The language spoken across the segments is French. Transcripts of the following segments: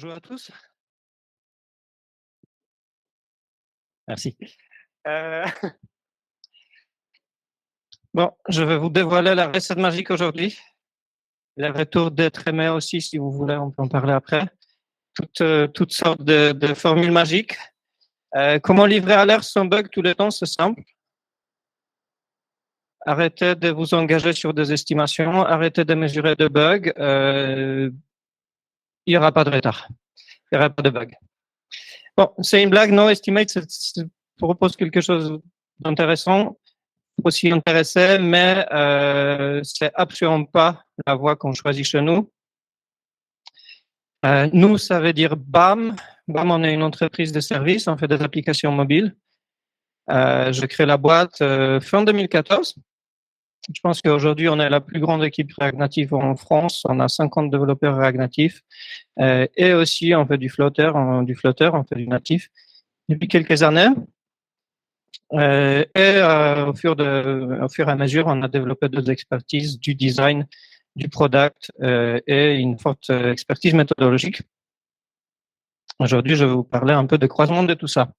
Bonjour à tous. Merci. Euh, Bon, je vais vous dévoiler la recette magique aujourd'hui. Le retour d'être aimé aussi, si vous voulez, on peut en parler après. Toutes sortes de formules magiques. Comment livrer à l'heure sans bug tout le temps, c'est simple. Arrêtez de vous engager sur des estimations, arrêtez de mesurer de bugs. Il n'y aura pas de retard, il n'y aura pas de bug. Bon, c'est une blague, non estimate, ça propose quelque chose d'intéressant, aussi intéressé, mais c'est absolument pas la voie qu'on choisit chez nous. Nous, ça veut dire BAM. BAM, on est une entreprise de services, on fait des applications mobiles. Je crée la boîte fin 2014. Je pense qu'aujourd'hui, on est la plus grande équipe React Native en France. On a 50 développeurs React Native. Et aussi, on fait du Flutter, on fait du natif depuis quelques années. Au fur et à mesure, on a développé des expertises du design, du product et une forte expertise méthodologique. Aujourd'hui, je vais vous parler un peu de croisement de tout ça.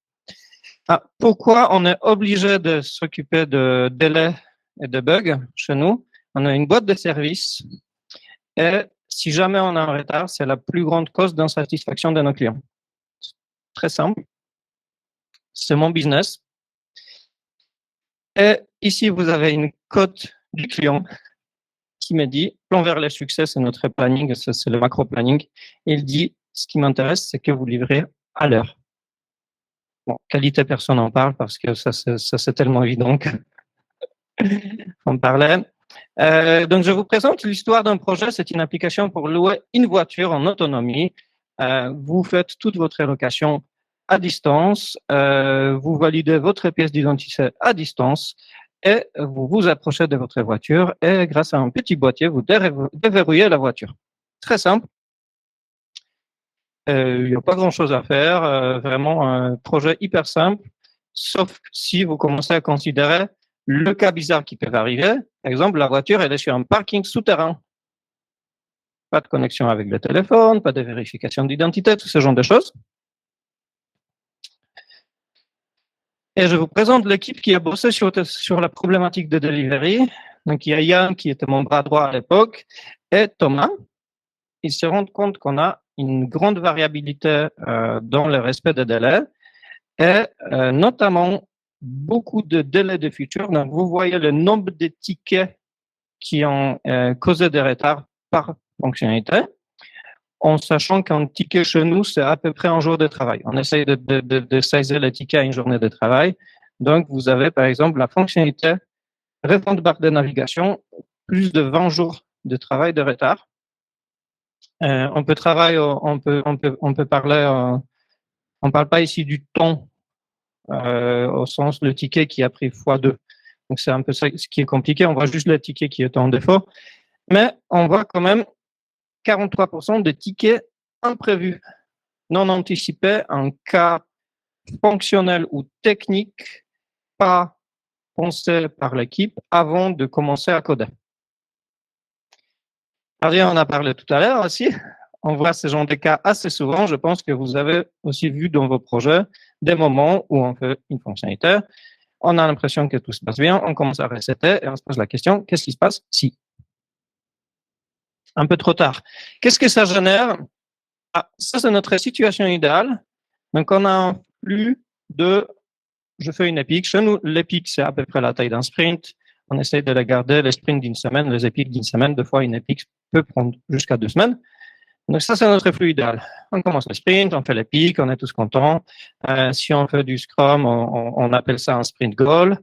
Pourquoi on est obligé de s'occuper de délais et de bugs chez nous? On a une boîte de services et si jamais on est en retard, c'est la plus grande cause d'insatisfaction de nos clients. Très simple. C'est mon business. Et ici, vous avez une cote du client qui me dit, plan vers le succès, c'est notre planning, c'est le macro planning. Il dit, ce qui m'intéresse, c'est que vous livrez à l'heure. Bon, qualité, personne n'en parle parce que ça c'est tellement évident qu'on parlait. Donc, je vous présente l'histoire d'un projet. C'est une application pour louer une voiture en autonomie. Vous faites toute votre location à distance. Vous validez votre pièce d'identité à distance et vous vous approchez de votre voiture et grâce à un petit boîtier, vous déverrouillez la voiture. Très simple. Il n'y a pas grand-chose à faire. Vraiment un projet hyper simple, sauf si vous commencez à considérer le cas bizarre qui peut arriver. Par exemple, la voiture, elle est sur un parking souterrain. Pas de connexion avec le téléphone, pas de vérification d'identité, tout ce genre de choses. Et je vous présente l'équipe qui a bossé sur la problématique de delivery. Donc, il y a Yann qui était mon bras droit à l'époque et Thomas. Ils se rendent compte qu'on a une grande variabilité dans le respect des délais et notamment beaucoup de délais de futur. Donc, vous voyez le nombre de tickets qui ont causé des retards par fonctionnalité, en sachant qu'un ticket chez nous, c'est à peu près un jour de travail. On essaye de saisir le ticket à une journée de travail. Donc, vous avez, par exemple, la fonctionnalité répondre barre de navigation, plus de 20 jours de travail de retard. On peut parler, on parle pas ici du temps, au sens le ticket qui a pris x2. Donc, c'est un peu ça ce qui est compliqué. On voit juste le ticket qui est en défaut. Mais on voit quand même 43% de tickets imprévus, non anticipés, en cas fonctionnel ou technique, pas pensé par l'équipe avant de commencer à coder. On en a parlé tout à l'heure aussi. On voit ce genre de cas assez souvent. Je pense que vous avez aussi vu dans vos projets des moments où on fait une fonctionnalité, on a l'impression que tout se passe bien, on commence à resetter et on se pose la question, qu'est-ce qui se passe si un peu trop tard? Qu'est-ce que ça génère? Ça, c'est notre situation idéale. Donc, on a un flux de, je fais une épique. Chez nous, l'épique, c'est à peu près la taille d'un sprint. On essaie de la garder, les sprints d'une semaine, les épiques d'une semaine. Des fois, une épique peut prendre jusqu'à 2 semaines. Donc, ça, c'est notre flux idéal. On commence le sprint, on fait l'épique, on est tous contents. Si on fait du Scrum, on appelle ça un sprint goal.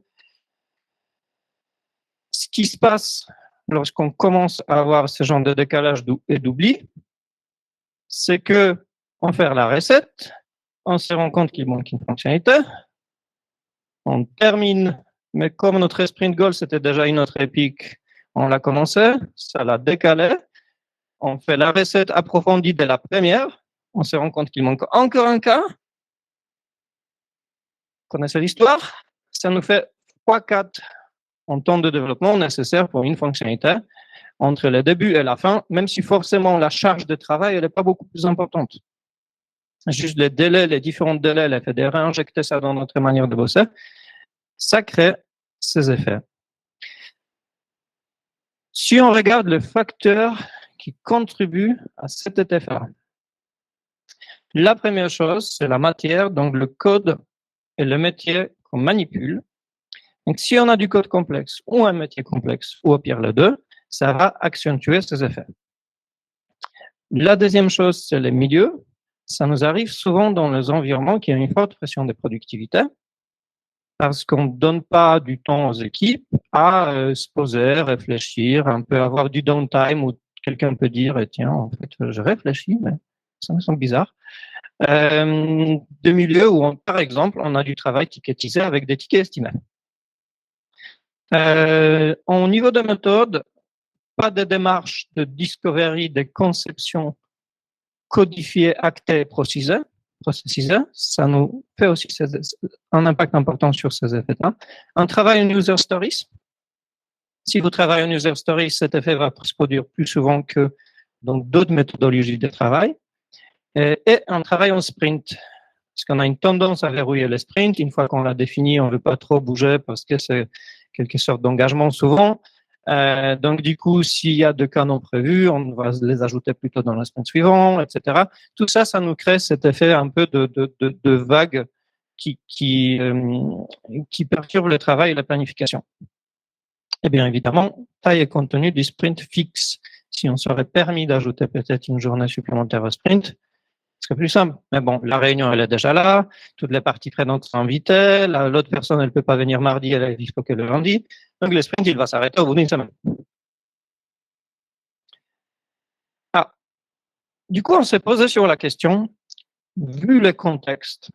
Ce qui se passe lorsqu'on commence à avoir ce genre de décalage et d'oubli, c'est que on fait la recette, on se rend compte qu'il manque une fonctionnalité, on termine, mais comme notre sprint goal, c'était déjà une autre épique, on l'a commencé, ça l'a décalé, on fait la recette approfondie de la première, on se rend compte qu'il manque encore un cas. Vous connaissez l'histoire? Ça nous fait 3-4 en temps de développement nécessaire pour une fonctionnalité entre le début et la fin, même si forcément la charge de travail elle n'est pas beaucoup plus importante. juste les délais, les différents délais, le fait de réinjecter ça dans notre manière de bosser, ça crée ces effets. Si on regarde le facteur qui contribue à cet effet, la première chose, c'est la matière, donc le code et le métier qu'on manipule. Donc, si on a du code complexe ou un métier complexe, ou au pire les deux, ça va accentuer ces effets. La deuxième chose, c'est les milieux. Ça nous arrive souvent dans les environnements qui ont une forte pression de productivité, parce qu'on ne donne pas du temps aux équipes à se poser, réfléchir, un peu avoir du downtime où quelqu'un peut dire, tiens, en fait, je réfléchis, mais ça me semble bizarre. De milieux où, par exemple, on a du travail ticketisé avec des tickets estimés. Au niveau de méthode, pas de démarche de discovery, de conception codifiée, actée et précisée. Ça nous fait aussi un impact important sur ces effets-là. Un travail en user stories. Si vous travaillez en user stories, cet effet va se produire plus souvent que dans d'autres méthodologies de travail. Et un travail en sprint. Parce qu'on a une tendance à verrouiller le sprint. Une fois qu'on l'a défini, on ne veut pas trop bouger parce que c'est quelque sorte d'engagement souvent. Donc, du coup, s'il y a 2 cas non prévus, on va les ajouter plutôt dans le sprint suivant, etc. Tout ça, ça nous crée cet effet un peu de vague qui perturbe le travail et la planification. Et bien évidemment, taille et contenu du sprint fixe. Si on serait permis d'ajouter peut-être une journée supplémentaire au sprint, ce serait plus simple. Mais bon, la réunion, elle est déjà là. Toutes les parties prenantes sont invitées. L'autre personne, elle peut pas venir mardi, elle est dispo que le lundi. Donc, le sprint, il va s'arrêter au bout d'une semaine. Ah. Du coup, on s'est posé sur la question, vu le contexte,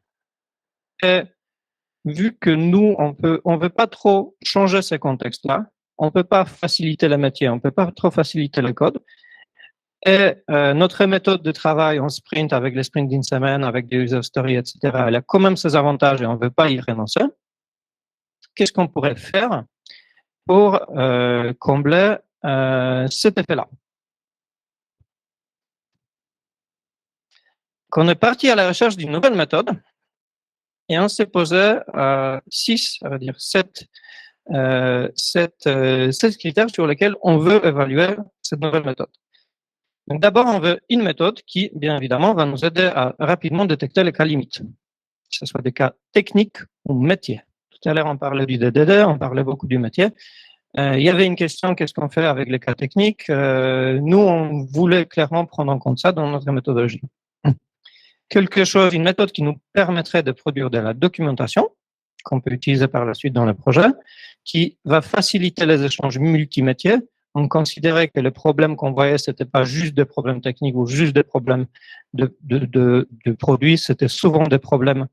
et vu que nous, on veut pas trop changer ces contextes-là, on peut pas faciliter le métier, on peut pas trop faciliter le code. Et notre méthode de travail en sprint, avec les sprints d'une semaine, avec des user stories, etc., elle a quand même ses avantages et on ne veut pas y renoncer. Qu'est-ce qu'on pourrait faire pour combler cet effet-là? On est parti à la recherche d'une nouvelle méthode et on s'est posé 7 critères sur lesquels on veut évaluer cette nouvelle méthode. Donc d'abord, on veut une méthode qui, bien évidemment, va nous aider à rapidement détecter les cas limites, que ce soit des cas techniques ou métiers. Tout à l'heure, on parlait du DDD, on parlait beaucoup du métier. Il y avait une question, qu'est-ce qu'on fait avec les cas techniques? Nous, on voulait clairement prendre en compte ça dans notre méthodologie. Une méthode qui nous permettrait de produire de la documentation, qu'on peut utiliser par la suite dans le projet, qui va faciliter les échanges multimétiers. On considérait que les problèmes qu'on voyait, c'était pas juste des problèmes techniques ou juste des problèmes de produits, c'était souvent des problèmes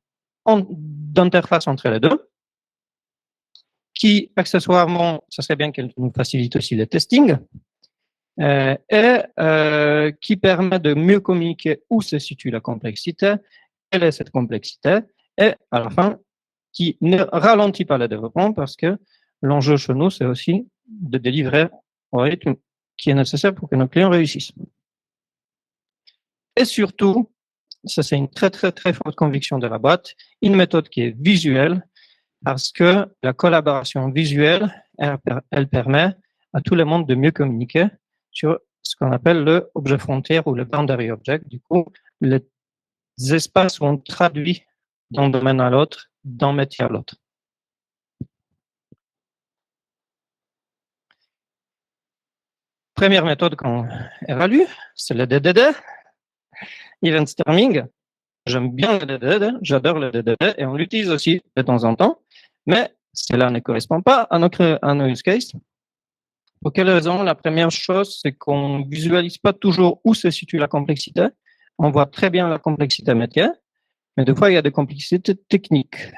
d'interface entre les deux, qui, accessoirement, ça serait bien qu'elle nous facilite aussi le testing, qui permet de mieux communiquer où se situe la complexité, quelle est cette complexité, et à la fin, qui ne ralentit pas le développement parce que l'enjeu chez nous, c'est aussi de délivrer au rythme qui est nécessaire pour que nos clients réussissent. Et surtout, ça c'est une très très très forte conviction de la boîte, une méthode qui est visuelle parce que la collaboration visuelle, elle permet à tout le monde de mieux communiquer sur ce qu'on appelle le objet frontière ou le boundary object. Du coup, les espaces où on traduit d'un domaine à l'autre, d'un métier à l'autre. Première méthode qu'on évalue, c'est le DDD, Event Storming. J'aime bien le DDD, j'adore le DDD et on l'utilise aussi de temps en temps, mais cela ne correspond pas à nos use case. Pour quelle raison? La première chose, c'est qu'on visualise pas toujours où se situe la complexité. On voit très bien la complexité métier, mais des fois, il y a des complexités techniques.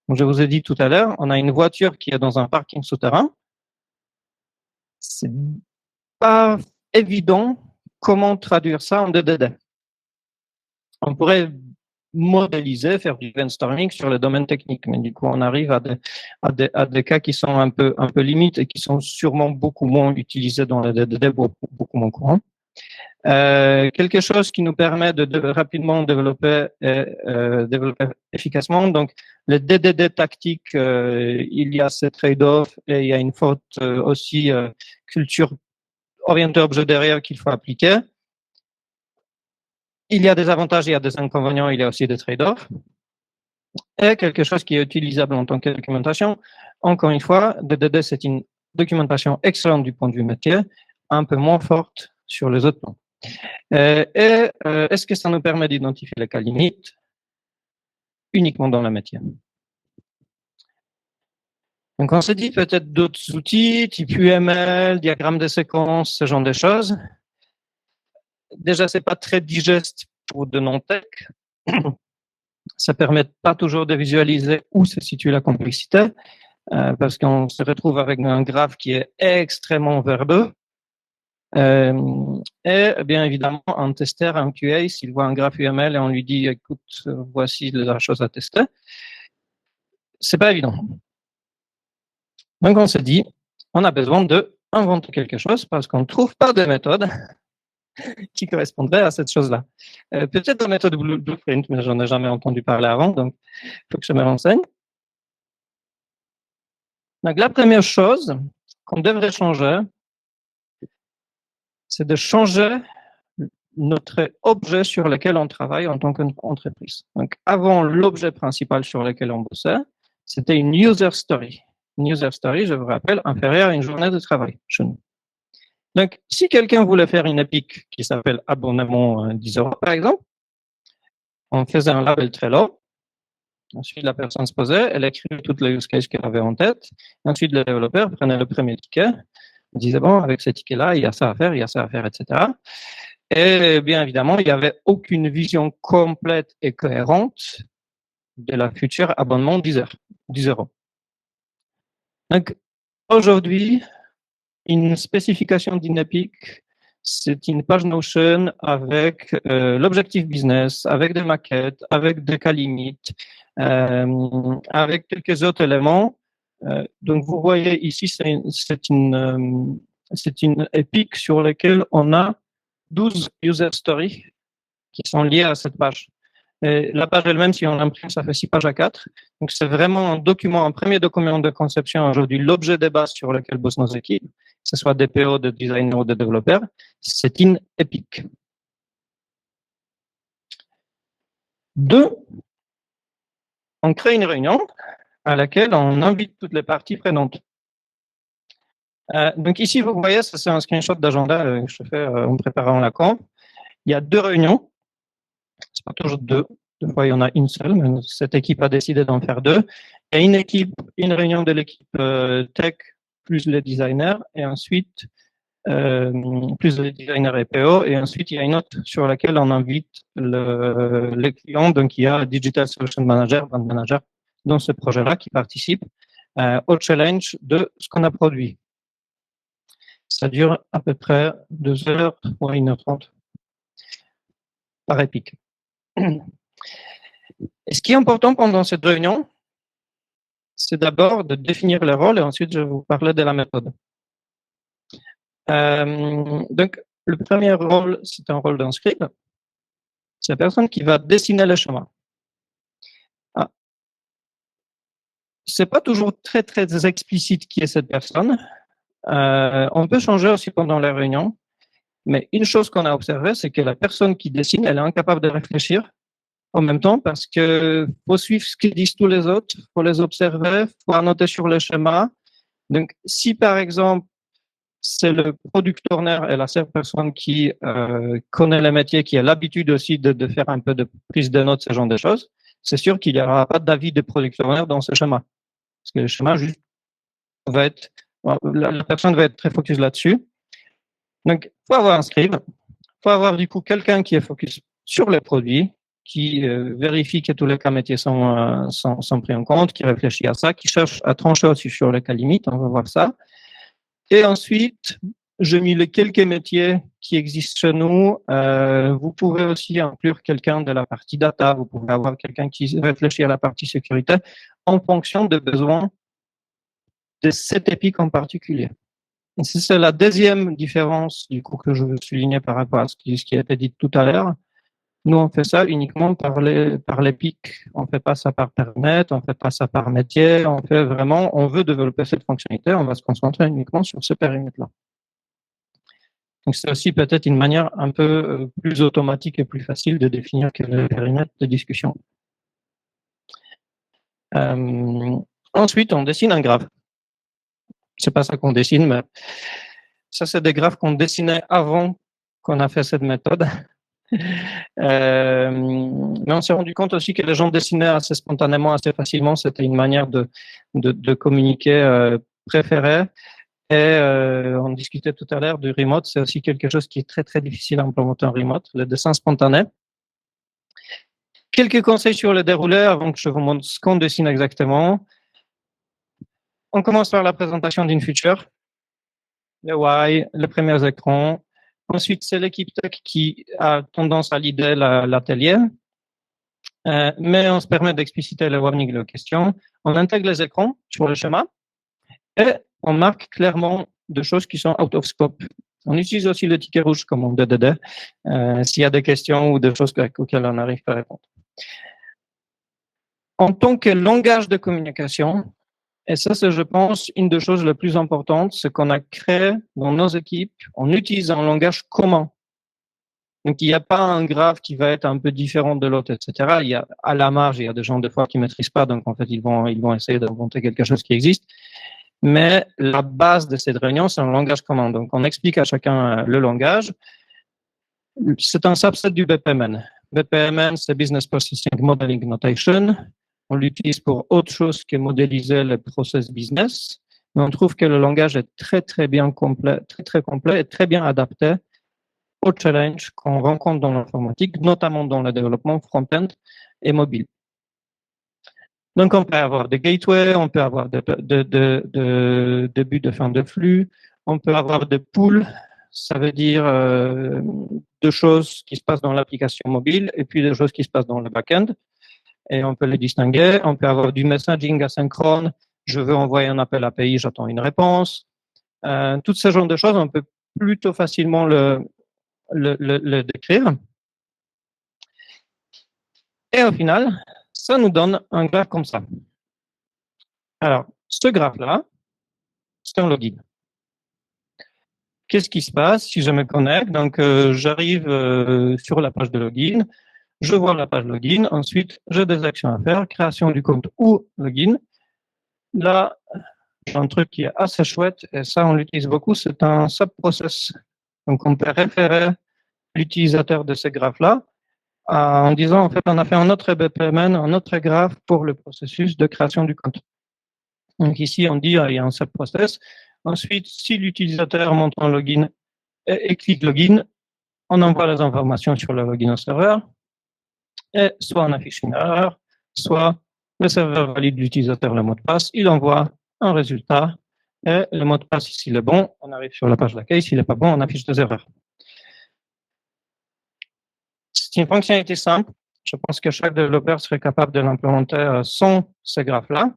Donc, je vous ai dit tout à l'heure, on a une voiture qui est dans un parking souterrain. C'est pas évident comment traduire ça en DDD. On pourrait modéliser, faire du brainstorming sur le domaine technique, mais du coup, on arrive à des cas qui sont un peu limites et qui sont sûrement beaucoup moins utilisés dans le DDD, beaucoup moins courants. Quelque chose qui nous permet de rapidement développer efficacement. Donc, le DDD tactique, il y a ce trade-off et il y a une forte aussi culture orientée objet derrière qu'il faut appliquer. Il y a des avantages, il y a des inconvénients, il y a aussi des trade-offs. Et quelque chose qui est utilisable en tant que documentation. Encore une fois, DDD, c'est une documentation excellente du point de vue métier, un peu moins forte sur les autres plans. Est-ce que ça nous permet d'identifier les cas limites uniquement dans le métier? Donc, on s'est dit peut-être d'autres outils, type UML, diagramme de séquence, ce genre de choses. Déjà, c'est pas très digeste pour de non-tech. Ça permet pas toujours de visualiser où se situe la complexité, parce qu'on se retrouve avec un graphe qui est extrêmement verbeux. Et bien évidemment, un testeur, un QA, s'il voit un graphe UML et on lui dit, écoute, voici la chose à tester, c'est pas évident. Donc, on s'est dit, on a besoin d'inventer quelque chose parce qu'on ne trouve pas de méthode qui correspondrait à cette chose-là. Peut-être la méthode Blueprint, mais j'en ai jamais entendu parler avant, donc il faut que je me renseigne. Donc, la première chose qu'on devrait changer, c'est de changer notre objet sur lequel on travaille en tant qu'entreprise. Donc, avant, l'objet principal sur lequel on bossait, c'était une user story. Une user story, je vous rappelle, inférieure à une journée de travail chez nous. Donc, si quelqu'un voulait faire une épique qui s'appelle abonnement 10 € par exemple, on faisait un label Trello. Ensuite, la personne se posait, elle écrivait toutes les use cases qu'elle avait en tête. Ensuite, le développeur prenait le premier ticket, disait, bon, avec ce ticket-là, il y a ça à faire, il y a ça à faire, etc. Et bien évidemment, il n'y avait aucune vision complète et cohérente de la future abonnement 10 €. Donc, aujourd'hui, une spécification d'une épique, c'est une page Notion avec l'objectif business, avec des maquettes, avec des cas limites, avec quelques autres éléments. Donc, vous voyez ici, c'est une épique sur laquelle on a 12 user stories qui sont liées à cette page. Et la page elle-même, si on l'imprime, ça fait 6 pages à 4. Donc, c'est vraiment un document, un premier document de conception aujourd'hui, l'objet de base sur lequel bossent nos équipes, que ce soit des PO, des designers ou des développeurs. C'est une épique. 2, on crée une réunion à laquelle on invite toutes les parties prenantes. Donc ici, vous voyez, ça c'est un screenshot d'agenda que je fais en préparant la camp. Il y a 2 réunions. C'est pas toujours 2. Des fois, il y en a une seule, mais cette équipe a décidé d'en faire 2. Il y a une réunion de l'équipe tech plus les designers, et ensuite plus les designers et PO, et ensuite il y a une autre sur laquelle on invite les clients. Donc il y a Digital Solution Manager, Brand Manager dans ce projet-là qui participe au challenge de ce qu'on a produit. Ça dure à peu près 2 heures ou 1h30 par épique. Et ce qui est important pendant cette réunion, c'est d'abord de définir les rôles et ensuite je vais vous parler de la méthode. Donc, le premier rôle, c'est un rôle d'un scribe. C'est la personne qui va dessiner le chemin. C'est pas toujours très, très explicite qui est cette personne. On peut changer aussi pendant la réunion. Mais une chose qu'on a observé, c'est que la personne qui dessine, elle est incapable de réfléchir en même temps parce que faut suivre ce que disent tous les autres, faut les observer, faut annoter sur le schéma. Donc, si par exemple, c'est le product owner et la seule personne qui connaît le métier, qui a l'habitude aussi de faire un peu de prise de notes, ce genre de choses, c'est sûr qu'il n'y aura pas d'avis de product owner dans ce schéma. Parce que le schéma juste va être, la personne va être très focus là-dessus. Donc, il faut avoir un scribe, il faut avoir du coup quelqu'un qui est focus sur les produits, qui vérifie que tous les cas métiers sont pris en compte, qui réfléchit à ça, qui cherche à trancher aussi sur les cas limites, on va voir ça. Et ensuite, j'ai mis les quelques métiers qui existent chez nous. Vous pouvez aussi inclure quelqu'un de la partie data, vous pouvez avoir quelqu'un qui réfléchit à la partie sécurité en fonction des besoins de cette épique en particulier. C'est la deuxième différence du coup que je veux souligner par rapport à ce qui a été dit tout à l'heure. Nous, on fait ça uniquement par les pics. On fait pas ça par périmètre, on fait pas ça par métier. On veut développer cette fonctionnalité, on va se concentrer uniquement sur ce périmètre-là. Donc, c'est aussi peut-être une manière un peu plus automatique et plus facile de définir que le périmètre de discussion. Ensuite, on dessine un graphe. C'est pas ça qu'on dessine, mais ça, c'est des graphes qu'on dessinait avant qu'on a fait cette méthode. Mais on s'est rendu compte aussi que les gens dessinaient assez spontanément, assez facilement. C'était une manière de communiquer préférée. Et on discutait tout à l'heure du remote. C'est aussi quelque chose qui est très, très difficile à implémenter en remote, le dessin spontané. Quelques conseils sur le déroulé avant que je vous montre ce qu'on dessine exactement. On commence par la présentation d'une feature, le why, les premiers écrans. Ensuite, c'est l'équipe tech qui a tendance à l'idée l'atelier. Mais on se permet d'expliciter le warning de la question. On intègre les écrans sur le schéma et on marque clairement des choses qui sont out of scope. On utilise aussi le ticket rouge comme en DDD s'il y a des questions ou des choses auxquelles on n'arrive pas à répondre. En tant que langage de communication, et ça, c'est, je pense, une des choses les plus importantes, c'est qu'on a créé dans nos équipes, on utilise un langage commun. Donc, il n'y a pas un graphe qui va être un peu différent de l'autre, etc. Il y a, à la marge, il y a des gens, des fois, qui maîtrisent pas. Donc, en fait, ils vont essayer d'inventer quelque chose qui existe. Mais la base de cette réunion, c'est un langage commun. Donc, on explique à chacun le langage. C'est un subset du BPMN. BPMN, c'est Business Processing Modeling Notation. On l'utilise pour autre chose que modéliser le process business. Mais on trouve que le langage est très, très bien complet, très, très complet et très bien adapté aux challenges qu'on rencontre dans l'informatique, notamment dans le développement front-end et mobile. Donc, on peut avoir des gateways, on peut avoir des débuts de fin de flux, on peut avoir des pools, ça veut dire des choses qui se passent dans l'application mobile et puis des choses qui se passent dans le back-end. Et on peut les distinguer. On peut avoir du messaging asynchrone. Je veux envoyer un appel API, j'attends une réponse. Tout ce genre de choses, on peut plutôt facilement le décrire. Et au final, ça nous donne un graphe comme ça. Alors, ce graphe-là, c'est un login. Qu'est-ce qui se passe si je me connecte? Donc, j'arrive sur la page de login, je vois la page login, ensuite, j'ai des actions à faire, création du compte ou login. Là, j'ai un truc qui est assez chouette, et ça, on l'utilise beaucoup, c'est un sub-process. Donc, on peut référer l'utilisateur de ce graphe-là en disant, en fait, on a fait un autre BPMN, un autre graphe pour le processus de création du compte. Donc, ici, on dit, il y a un sub-process. Ensuite, si l'utilisateur monte en login et clique login, on envoie les informations sur le login au serveur, et soit on affiche une erreur, soit le serveur valide l'utilisateur le mot de passe, il envoie un résultat, et le mot de passe, s'il est bon, on arrive sur la page d'accueil, s'il n'est pas bon, on affiche des erreurs. C'est une fonctionnalité simple, je pense que chaque développeur serait capable de l'implémenter sans ce graphe-là,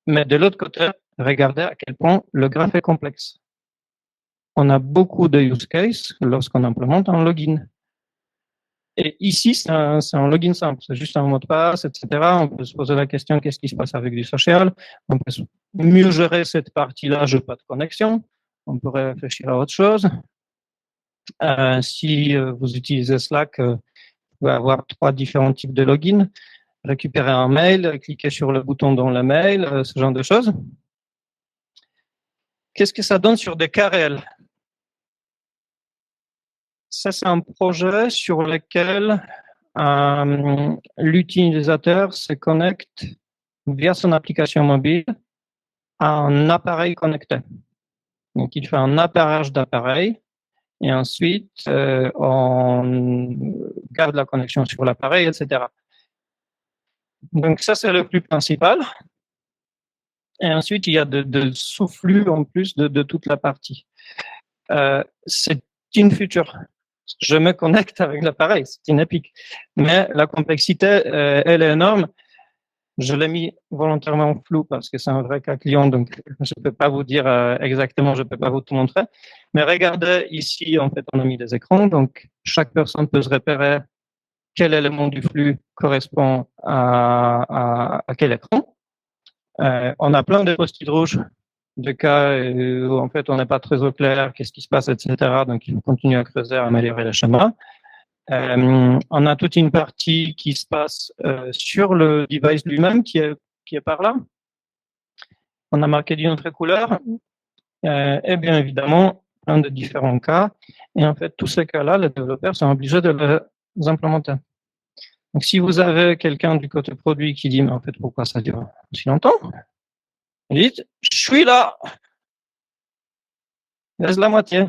mais de l'autre côté, regardez à quel point le graphe est complexe. On a beaucoup de use cases lorsqu'on implémente un login. Et ici, c'est un login simple, c'est juste un mot de passe, etc. On peut se poser la question, qu'est-ce qui se passe avec du social? On peut mieux gérer cette partie-là, je n'ai pas de connexion. On pourrait réfléchir à autre chose. Si vous utilisez Slack, vous pouvez avoir 3 différents types de login. Récupérer un mail, cliquer sur le bouton dans le mail, ce genre de choses. Qu'est-ce que ça donne sur des cas réels? Ça, c'est un projet sur lequel l'utilisateur se connecte via son application mobile à un appareil connecté. Donc, il fait un appareillage d'appareil et ensuite, on garde la connexion sur l'appareil, etc. Donc, ça, c'est le plus principal. Et ensuite, il y a de sous-flux en plus de toute la partie. C'est une feature. Je me connecte avec l'appareil, c'est une épique. Mais la complexité, elle est énorme. Je l'ai mis volontairement flou parce que c'est un vrai cas client, donc je ne peux pas vous dire exactement, je ne peux pas vous tout montrer. Mais regardez, ici, en fait, on a mis des écrans, donc chaque personne peut se repérer quel élément du flux correspond à quel écran. On a plein de post-it rouges de cas où en fait on n'est pas très au clair, qu'est-ce qui se passe, etc. Donc il faut continuer à creuser, à améliorer le schéma. On a toute une partie qui se passe sur le device lui-même qui est par là. On a marqué d'une autre couleur et bien évidemment plein de différents cas. Et en fait, tous ces cas-là, les développeurs sont obligés de les implémenter. Donc, si vous avez quelqu'un du côté produit qui dit, mais en fait, pourquoi ça dure si longtemps? Vous dites, je suis là, laisse la moitié.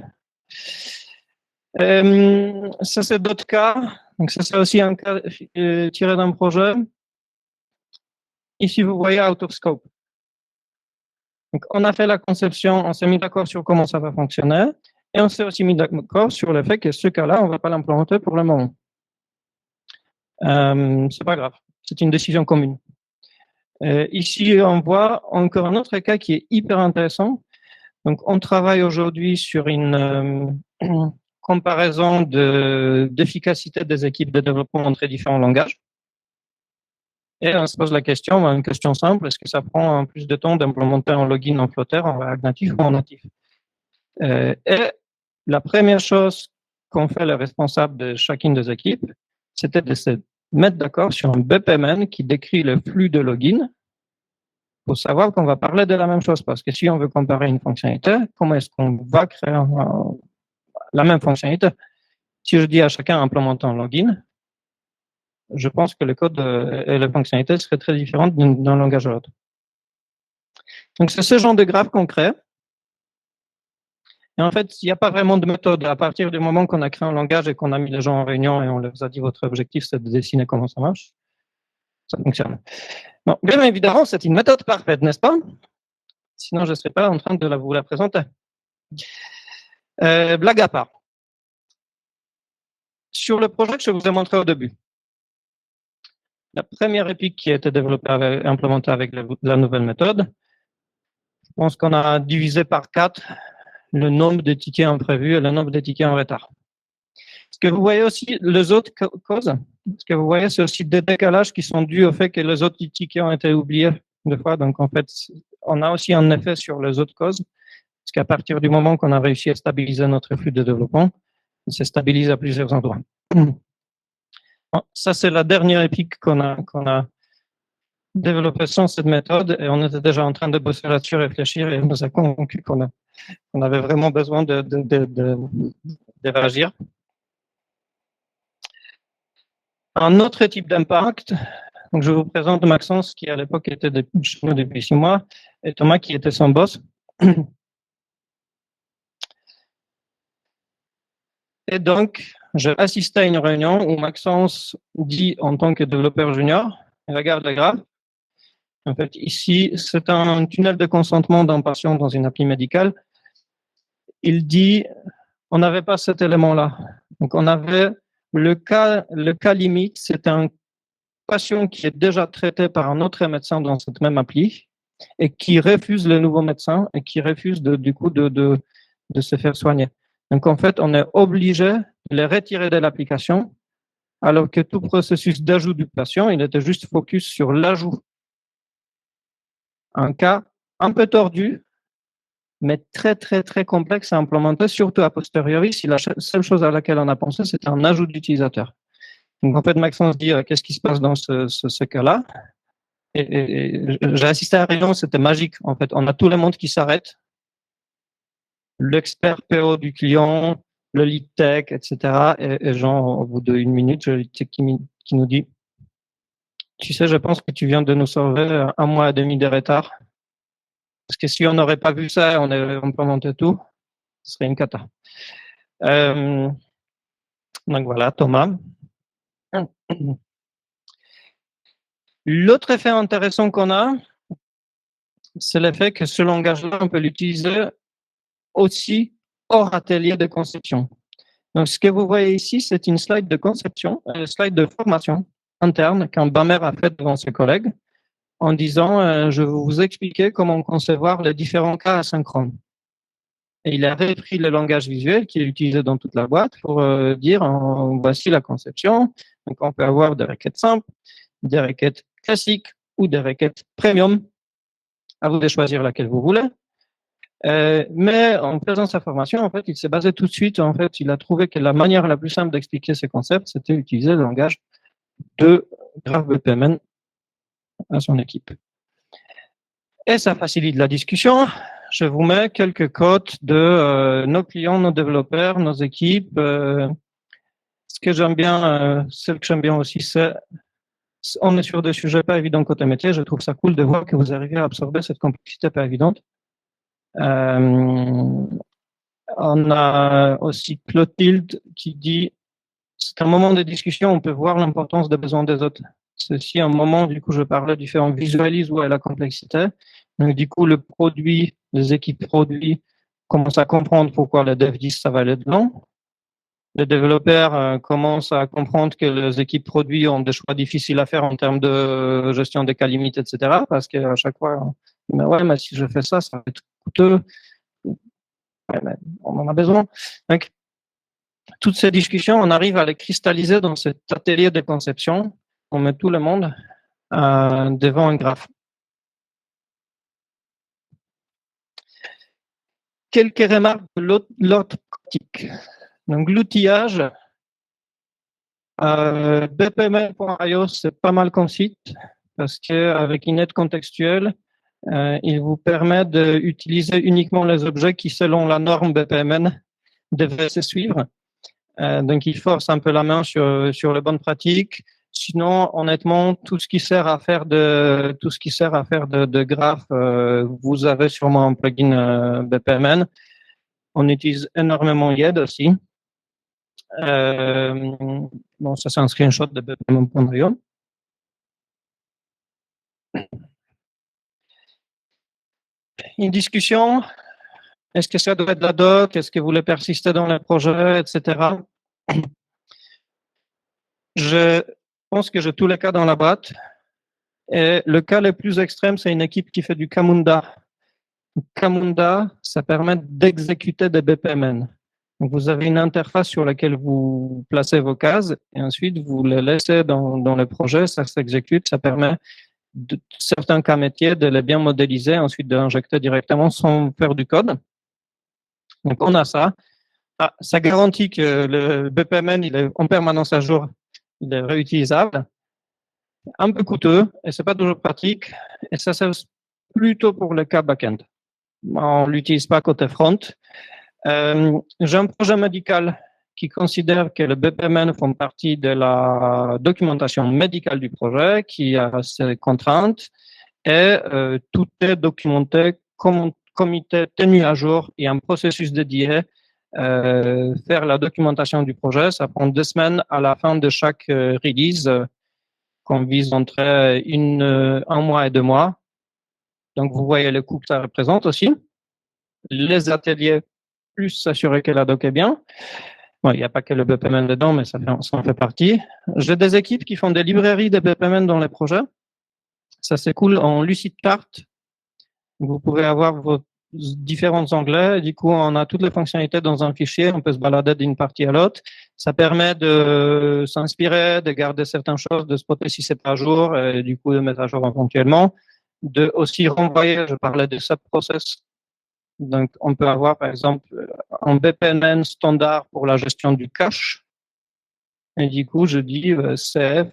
Ça, c'est d'autres cas. Donc, ça, c'est aussi un cas tiré d'un projet. Ici, vous voyez out of scope. Donc, on a fait la conception, on s'est mis d'accord sur comment ça va fonctionner, et on s'est aussi mis d'accord sur le fait que ce cas-là, on ne va pas l'implémenter pour le moment. C'est pas grave, c'est une décision commune. Ici, on voit encore un autre cas qui est hyper intéressant. Donc, on travaille aujourd'hui sur une comparaison d'efficacité des équipes de développement entre différents langages. Et on se pose la question, une question simple, est-ce que ça prend plus de temps d'implémenter un login en Flutter, en React Native ou en natif? Et la première chose qu'ont fait les responsables de chacune des équipes, c'était de se mettre d'accord sur un BPMN qui décrit le flux de login pour savoir qu'on va parler de la même chose. Parce que si on veut comparer une fonctionnalité, comment est-ce qu'on va créer la même fonctionnalité? Si je dis à chacun implémentant un login, je pense que le code et les fonctionnalités seraient très différentes d'un langage à l'autre. Donc, c'est ce genre de graphe qu'on crée. Et en fait, il n'y a pas vraiment de méthode. À partir du moment qu'on a créé un langage et qu'on a mis les gens en réunion et on leur a dit votre objectif, c'est de dessiner comment ça marche, ça fonctionne. Bon, bien évidemment, c'est une méthode parfaite, n'est-ce pas? Sinon, je ne serais pas en train de vous la présenter. Blague à part. Sur le projet que je vous ai montré au début, la première épique qui a été développée, implémentée avec la nouvelle méthode, je pense qu'on a divisé par 4 le nombre de tickets imprévus et le nombre de tickets en retard. Ce que vous voyez aussi, les autres causes, ce que vous voyez, c'est aussi des décalages qui sont dus au fait que les autres tickets ont été oubliés des fois. Donc, en fait, on a aussi un effet sur les autres causes, parce qu'à partir du moment qu'on a réussi à stabiliser notre flux de développement, il se stabilise à plusieurs endroits. Ça, c'est la dernière épique qu'on a développée sans cette méthode, et on était déjà en train de bosser là-dessus, réfléchir, et on nous a convaincu qu'on avait vraiment besoin de réagir. Un autre type d'impact, donc je vous présente Maxence qui à l'époque était chez nous depuis 6 mois et Thomas qui était son boss. Et donc, j'ai assisté à une réunion où Maxence dit en tant que développeur junior, regarde le graphe, en fait ici c'est un tunnel de consentement d'un patient dans une appli médicale. Il dit, on n'avait pas cet élément-là. Donc on avait le cas limite, c'est un patient qui est déjà traité par un autre médecin dans cette même appli et qui refuse le nouveau médecin et qui refuse du coup de se faire soigner. Donc en fait, on est obligé de les retirer de l'application alors que tout processus d'ajout du patient, il était juste focus sur l'ajout. Un cas un peu tordu, mais très, très, très complexe à implémenter, surtout a posteriori, si la seule chose à laquelle on a pensé, c'était un ajout d'utilisateur. Donc, en fait, Maxence dit qu'est-ce qui se passe dans ce cas-là. Et j'ai assisté à la réunion, c'était magique. En fait, on a tout le monde qui s'arrête. L'expert PO du client, le lead tech, etc. Et genre, au bout d'1 minute, le lead tech qui nous dit, tu sais, je pense que tu viens de nous sauver 1 mois et demi de retard. Parce que si on n'aurait pas vu ça, on avait implémenté tout, ce serait une cata. Donc voilà, Thomas. L'autre effet intéressant qu'on a, c'est le fait que ce langage-là, on peut l'utiliser aussi hors atelier de conception. Donc, ce que vous voyez ici, c'est une slide de conception, une slide de formation interne qu'un BAMER a fait devant ses collègues. en disant je vais vous expliquer comment concevoir les différents cas asynchrones. Et il a repris le langage visuel qui est utilisé dans toute la boîte pour dire voici la conception. Donc, on peut avoir des requêtes simples, des requêtes classiques ou des requêtes premium. À vous de choisir laquelle vous voulez. Mais en faisant sa formation, en fait, il s'est basé tout de suite. En fait, il a trouvé que la manière la plus simple d'expliquer ces concepts, c'était utiliser le langage de GraphBPMN à son équipe. Et ça facilite la discussion. Je vous mets quelques codes de nos clients, nos développeurs, nos équipes. Ce que j'aime bien, celle que j'aime bien aussi, c'est on est sur des sujets pas évidents côté métier. Je trouve ça cool de voir que vous arrivez à absorber cette complexité pas évidente. On a aussi Clotilde qui dit c'est un moment de discussion, on peut voir l'importance des besoins des autres. C'est aussi un moment, du coup, je parlais du fait on visualise où est la complexité. Donc, du coup, le produit, les équipes produits commencent à comprendre pourquoi les devs disent ça va aller de lent. Les développeurs commencent à comprendre que les équipes produits ont des choix difficiles à faire en termes de gestion des cas limites, etc. Parce qu'à chaque fois, mais ouais, mais si je fais ça, ça va être coûteux. Ouais, on en a besoin. Donc, toutes ces discussions, on arrive à les cristalliser dans cet atelier de conception. On met tout le monde devant un graphe. Quelques remarques de l'autre pratique. Donc, l'outillage, bpml.io, c'est pas mal comme site parce qu'avec une aide contextuelle, il vous permet d'utiliser uniquement les objets qui, selon la norme BPMN, devaient se suivre. Donc, il force un peu la main sur les bonnes pratiques. Sinon, honnêtement, tout ce qui sert à faire de graphes, vous avez sûrement un plugin BPMN. On utilise énormément YED aussi. Bon, ça c'est un screenshot de BPMN.io. Une discussion. Est-ce que ça doit être de la doc? Est-ce que vous voulez persister dans le projet, etc. Je pense que j'ai tous les cas dans la boîte. Et le cas le plus extrême, c'est une équipe qui fait du Camunda. Camunda, ça permet d'exécuter des BPMN. Donc, vous avez une interface sur laquelle vous placez vos cases et ensuite vous les laissez dans le projet, ça s'exécute, ça permet de certains cas métiers de les bien modéliser, ensuite de l'injecter directement sans faire du code. Donc, on a ça. Ça garantit que le BPMN, il est en permanence à jour, il est réutilisable. Un peu coûteux et c'est pas toujours pratique et ça sert plutôt pour le cas back-end. On l'utilise pas côté front. J'ai un projet médical qui considère que les BPMN font partie de la documentation médicale du projet, qui a ses contraintes et tout est documenté, comité tenu à jour et un processus dédié. Faire la documentation du projet, ça prend 2 semaines à la fin de chaque release qu'on vise entre 1 mois et 2 mois. Donc, vous voyez le coût que ça représente aussi. Les ateliers, plus s'assurer que la doc est bien. Bon, il n'y a pas que le BPMN dedans, mais ça en fait partie. J'ai des équipes qui font des librairies de BPMN dans les projets. Ça, c'est cool. En Lucidchart, vous pouvez avoir vos différents onglets. Du coup, on a toutes les fonctionnalités dans un fichier. On peut se balader d'une partie à l'autre. Ça permet de s'inspirer, de garder certaines choses, de spotter si c'est pas à jour, et du coup, de mettre à jour éventuellement. De aussi renvoyer, je parlais de subprocess. Donc, on peut avoir, par exemple, un BPMN standard pour la gestion du cache. Et du coup, je dis CF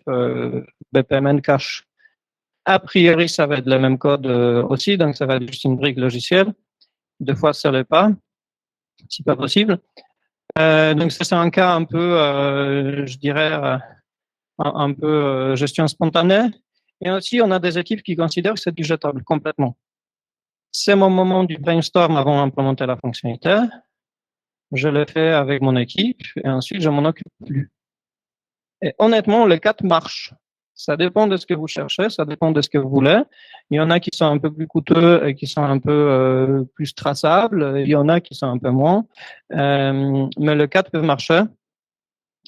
BPMN cache. A priori, ça va être le même code aussi, donc ça va être juste une brique logicielle. Des fois, ça ne l'est pas, si pas possible. Donc, ça, c'est un cas un peu, je dirais, un peu gestion spontanée. Et aussi, on a des équipes qui considèrent que c'est du jetable complètement. C'est mon moment du brainstorm avant d'implémenter la fonctionnalité. Je le fais avec mon équipe et ensuite, je m'en occupe plus. Et honnêtement, les 4 marchent. Ça dépend de ce que vous cherchez, ça dépend de ce que vous voulez. Il y en a qui sont un peu plus coûteux et qui sont un peu plus traçables. Il y en a qui sont un peu moins. Mais les 4 peuvent marcher.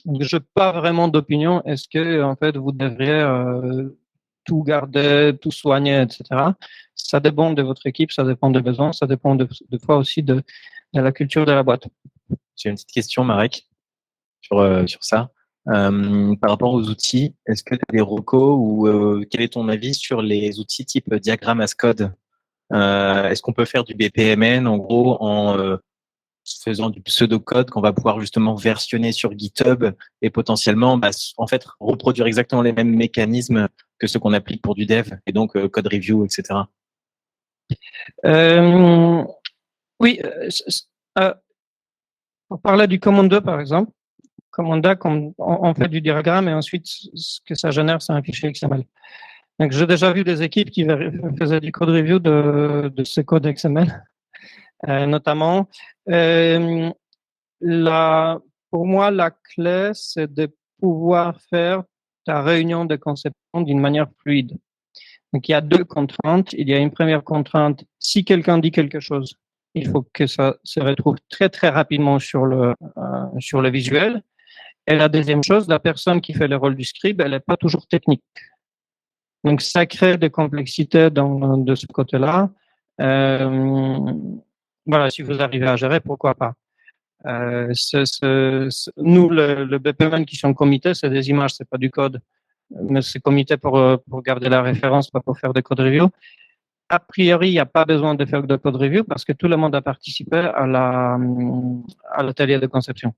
Je n'ai pas vraiment d'opinion. Est-ce que, en fait, vous devriez tout garder, tout soigner, etc. Ça dépend de votre équipe, ça dépend des besoins, ça dépend de fois aussi de la culture de la boîte. J'ai une petite question, Marek, sur ça. Par rapport aux outils, est-ce que tu as des recos ou quel est ton avis sur les outils type diagramme as code? Est-ce qu'on peut faire du BPMN en gros en faisant du pseudo-code qu'on va pouvoir justement versionner sur GitHub et potentiellement en fait reproduire exactement les mêmes mécanismes que ceux qu'on applique pour du dev et donc code review, etc. Oui, on parlait du Commando par exemple. Commanda, on fait du diagramme et ensuite ce que ça génère, c'est un fichier XML. Donc j'ai déjà vu des équipes qui faisaient du code review de ce code XML, notamment. Pour moi, la clé, c'est de pouvoir faire ta réunion de conception d'une manière fluide. Donc, il y a deux contraintes. Il y a une première contrainte, si quelqu'un dit quelque chose, il faut que ça se retrouve très, très rapidement sur le visuel. Et la deuxième chose, la personne qui fait le rôle du scribe, elle n'est pas toujours technique. Donc, ça crée des complexités de ce côté-là. Voilà, si vous arrivez à gérer, pourquoi pas. Nous, le BPMN qui sont comités, c'est des images, c'est pas du code, mais c'est comité pour garder la référence, pas pour faire des code review. A priori, il n'y a pas besoin de faire de code review parce que tout le monde a participé à l'atelier de conception.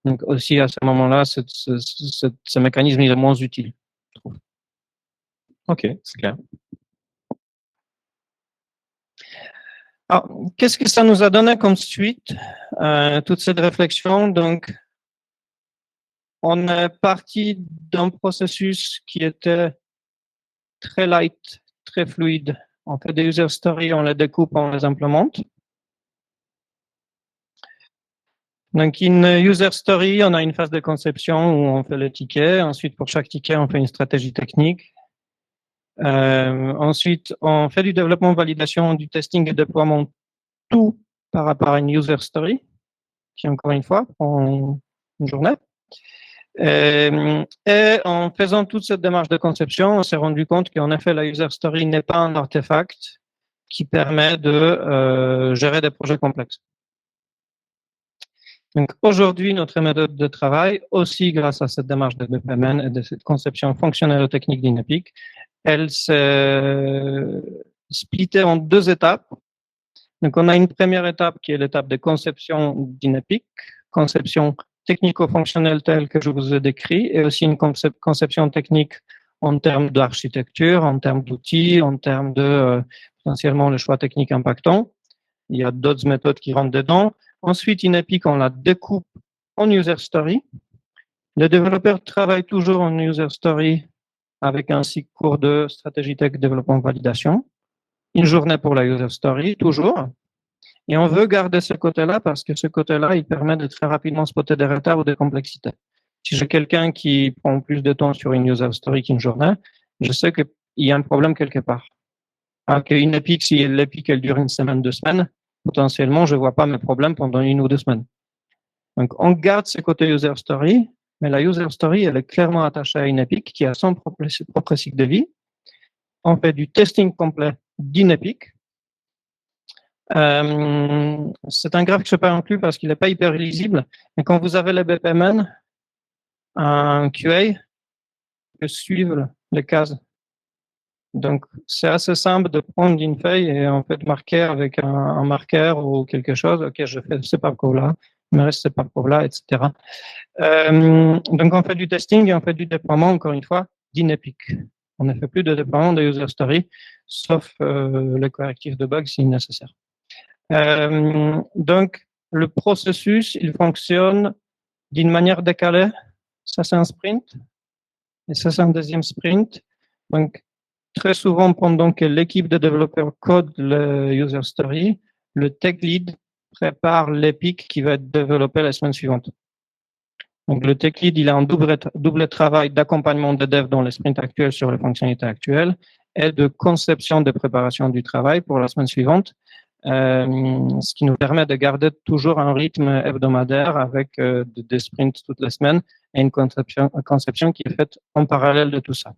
Donc aussi à ce moment-là, ce mécanisme il est moins utile, je trouve. Ok, c'est clair. Alors, qu'est-ce que ça nous a donné comme suite, toute cette réflexion? Donc, on est parti d'un processus qui était très light, très fluide. On fait des user stories, on les découpe, on les implémente. Donc, une user story, on a une phase de conception où on fait le ticket. Ensuite, pour chaque ticket, on fait une stratégie technique. Ensuite, on fait du développement, validation, du testing et déploiement, tout par rapport à une user story, qui encore une fois prend une journée. Et en faisant toute cette démarche de conception, on s'est rendu compte qu'en effet, la user story n'est pas un artefact qui permet de gérer des projets complexes. Donc aujourd'hui, notre méthode de travail, aussi grâce à cette démarche de BPMN et de cette conception fonctionnelle et technique d'Inepic, elle s'est splittée en deux étapes. Donc on a une première étape qui est l'étape de conception d'Inepic, conception technico-fonctionnelle telle que je vous ai décrit, et aussi une conception technique en termes d'architecture, en termes d'outils, en termes de potentiellement le choix technique impactant. Il y a d'autres méthodes qui rentrent dedans. Ensuite, Inepic, on la découpe en user story. Les développeurs travaillent toujours en user story avec un cycle court de stratégie tech, développement, validation. Une journée pour la user story, toujours. Et on veut garder ce côté-là parce que ce côté-là, il permet de très rapidement spotter des retards ou des complexités. Si j'ai quelqu'un qui prend plus de temps sur une user story qu'une journée, je sais qu'il y a un problème quelque part. Alors qu'une Epic, si l'Epic, elle dure une semaine, 2 semaines, potentiellement, je ne vois pas mes problèmes pendant 1 ou 2 semaines. Donc, on garde ce côté user story, mais la user story, elle est clairement attachée à une Epic qui a son propre cycle de vie. On fait du testing complet d'une Epic. C'est un graphe que je n'ai pas inclus parce qu'il n'est pas hyper lisible, mais quand vous avez le BPMN, un QA peut suivre les cases. Donc, c'est assez simple de prendre une feuille et en fait marquer avec un marqueur ou quelque chose. OK, je fais ce parcours-là, il me reste ce parcours-là, etc. Donc, on fait du testing et on fait du déploiement, encore une fois, d'Inepic. On ne fait plus de déploiement de user story, sauf le correctif de bugs si nécessaire. Donc, le processus, il fonctionne d'une manière décalée. Ça, c'est un sprint. Et ça, c'est un deuxième sprint. Donc, très souvent, pendant que l'équipe de développeurs code le user story, le tech lead prépare l'EPIC qui va être développé la semaine suivante. Donc, le tech lead, il a un double travail d'accompagnement de dev dans le sprint actuel sur les fonctionnalités actuelles et de conception de préparation du travail pour la semaine suivante, ce qui nous permet de garder toujours un rythme hebdomadaire avec des sprints toutes les semaines et une conception qui est faite en parallèle de tout ça.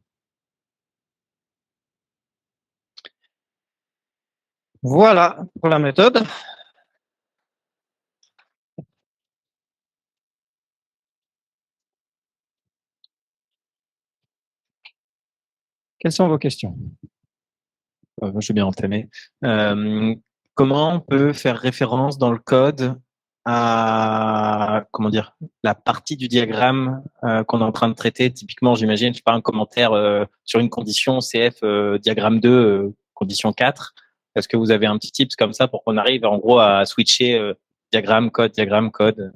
Voilà pour la méthode. Quelles sont vos questions? Moi, je vais bien entamer. Comment on peut faire référence dans le code à, comment dire, la partie du diagramme qu'on est en train de traiter? Typiquement, j'imagine, je sais pas, un commentaire sur une condition CF diagramme 2, condition 4. Est-ce que vous avez un petit tips comme ça pour qu'on arrive en gros à switcher diagramme, code, diagramme, code?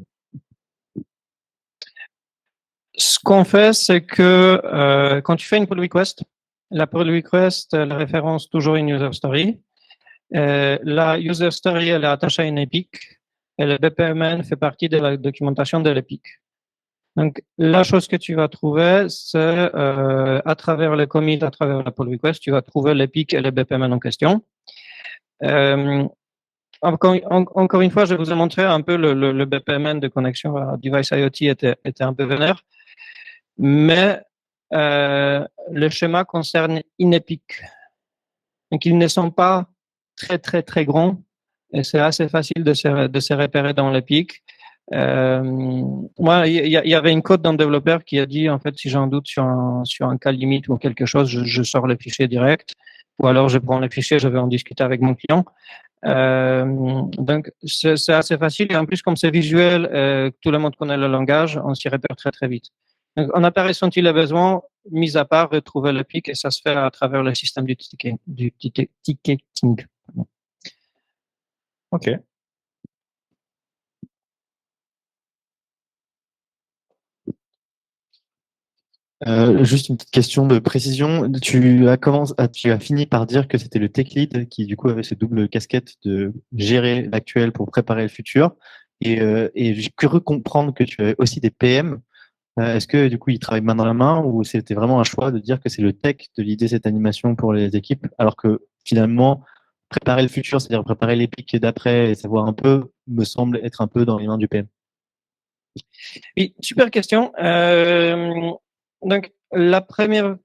Ce qu'on fait, c'est que quand tu fais une pull request, la pull request, elle référence toujours une user story. La user story, elle est attachée à une epic et le BPMN fait partie de la documentation de l'epic. Donc, la chose que tu vas trouver, c'est à travers le commit, à travers la pull request, tu vas trouver l'epic et le BPMN en question. Encore une fois, je vous ai montré un peu le BPMN de connexion à device IoT était un peu vénère, mais le schéma concerne InEpic. Donc, ils ne sont pas très, très, très grands et c'est assez facile de se repérer dans l'EPIC. Moi, il y avait une code d'un développeur qui a dit, en fait, si j'ai un doute sur un cas limite ou quelque chose, je sors le fichier direct. Ou alors, je prends le fichier, je vais en discuter avec mon client. Donc, c'est assez facile. Et en plus, comme c'est visuel, tout le monde connaît le langage, on s'y repère très, très vite. Donc, on n'a pas ressenti le besoin, mis à part retrouver le pic, et ça se fait à travers le système du ticketing. Ok. Juste une petite question de précision. Tu as fini par dire que c'était le tech lead qui, du coup, avait ce double casquette de gérer l'actuel pour préparer le futur. Et j'ai cru comprendre que tu avais aussi des PM. Est-ce que, du coup, ils travaillent main dans la main ou c'était vraiment un choix de dire que c'est le tech de l'idée cette animation pour les équipes, alors que finalement, préparer le futur, c'est-à-dire préparer les pics d'après et savoir un peu, me semble être un peu dans les mains du PM. Oui, super question. Donc, la première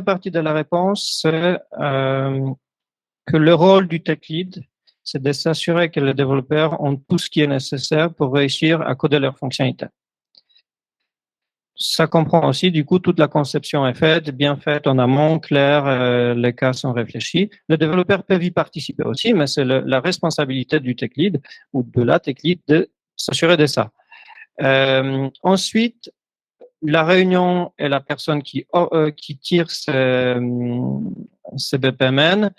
partie de la réponse, c'est que le rôle du tech lead, c'est de s'assurer que les développeurs ont tout ce qui est nécessaire pour réussir à coder leurs fonctionnalités. Ça comprend aussi, du coup, toute la conception est faite, bien faite en amont, claire, les cas sont réfléchis. Les développeurs peuvent y participer aussi, mais c'est la responsabilité du tech lead ou de la tech lead de s'assurer de ça. Ensuite, la réunion et la personne qui tire ce BPMN,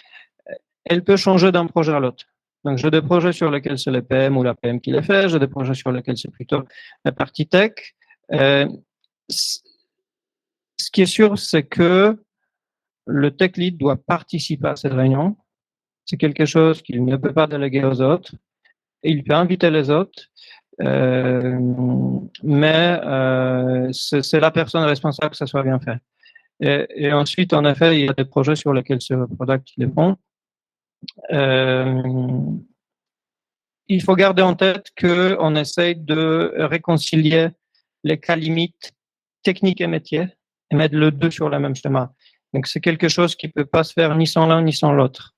elle peut changer d'un projet à l'autre. Donc, j'ai des projets sur lesquels c'est le PM ou la PM qui les fait, j'ai des projets sur lesquels c'est plutôt la partie tech. Ce qui est sûr, c'est que le tech lead doit participer à cette réunion. C'est quelque chose qu'il ne peut pas déléguer aux autres. Et il peut inviter les autres, mais c'est la personne responsable que ça soit bien fait. Et ensuite, en effet, il y a des projets sur lesquels c'est le product qui les font. Il faut garder en tête qu'on essaye de réconcilier les cas limites techniques et métiers et mettre le deux sur le même schéma. Donc, c'est quelque chose qui peut pas se faire ni sans l'un ni sans l'autre.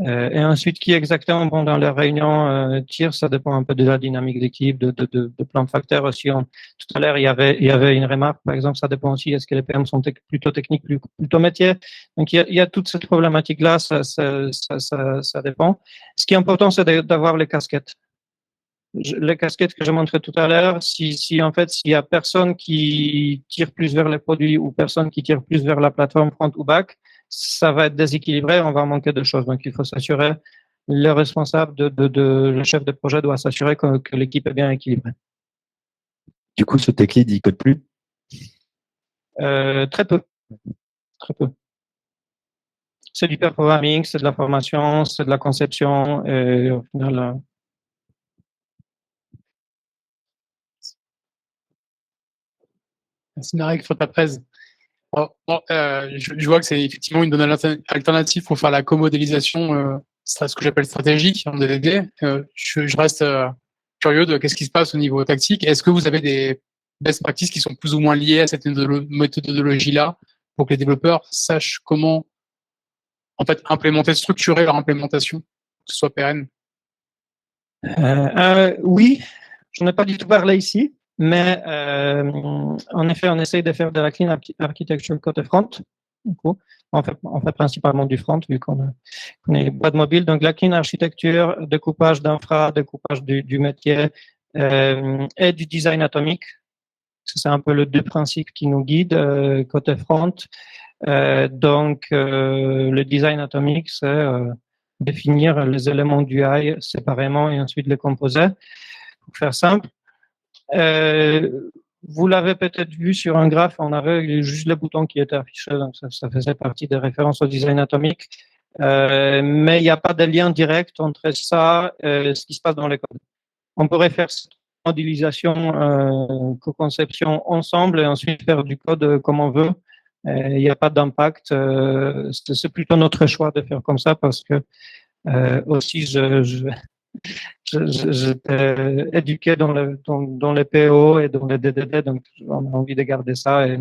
Et ensuite, qui exactement pendant les réunions tire, ça dépend un peu de la dynamique d'équipe, de plein de facteurs aussi. Tout à l'heure, il y avait une remarque, par exemple, ça dépend aussi, est-ce que les PM sont plutôt techniques, plutôt métiers. Donc, il y a toute cette problématique-là, ça dépend. Ce qui est important, c'est d'avoir les casquettes. Les casquettes que j'ai montrées tout à l'heure, si en fait, s'il y a personne qui tire plus vers les produits ou personne qui tire plus vers la plateforme front ou back, ça va être déséquilibré, on va manquer de choses. Donc, il faut s'assurer, le responsable le chef de projet doit s'assurer que l'équipe est bien équilibrée. Du coup, ce tech lead, il code plus? Très peu. Très peu. C'est du pair programming, c'est de la formation, c'est de la conception, et au final, Merci Marek pour ta presse. Je vois que c'est effectivement une bonne alternative pour faire la co-modélisation, c'est ce que j'appelle stratégique en DDD. Je reste curieux de qu'est-ce qui se passe au niveau tactique. Est-ce que vous avez des best practices qui sont plus ou moins liées à cette méthodologie-là pour que les développeurs sachent comment en fait implémenter, structurer leur implémentation que ce soit pérenne? Oui, je n'en ai pas du tout parlé ici, mais en effet, on essaye de faire de la clean architecture côté front. Du coup, on fait principalement du front vu qu'on est boîte mobile. Donc, la clean architecture, découpage d'infra, découpage du métier et du design atomique. C'est un peu les deux principes qui nous guident côté front. Donc, le design atomique, c'est définir les éléments du UI séparément et ensuite les composer. Pour faire simple, vous l'avez peut-être vu sur un graphe, on avait juste le bouton qui était affiché, donc ça faisait partie des références au design atomique. Mais il n'y a pas de lien direct entre ça et ce qui se passe dans les codes. On pourrait faire cette modélisation, co-conception ensemble et ensuite faire du code comme on veut. Il n'y a pas d'impact. C'est plutôt notre choix de faire comme ça parce que aussi j'étais éduqué dans les PO et dans les DDD, donc on a envie de garder ça. Et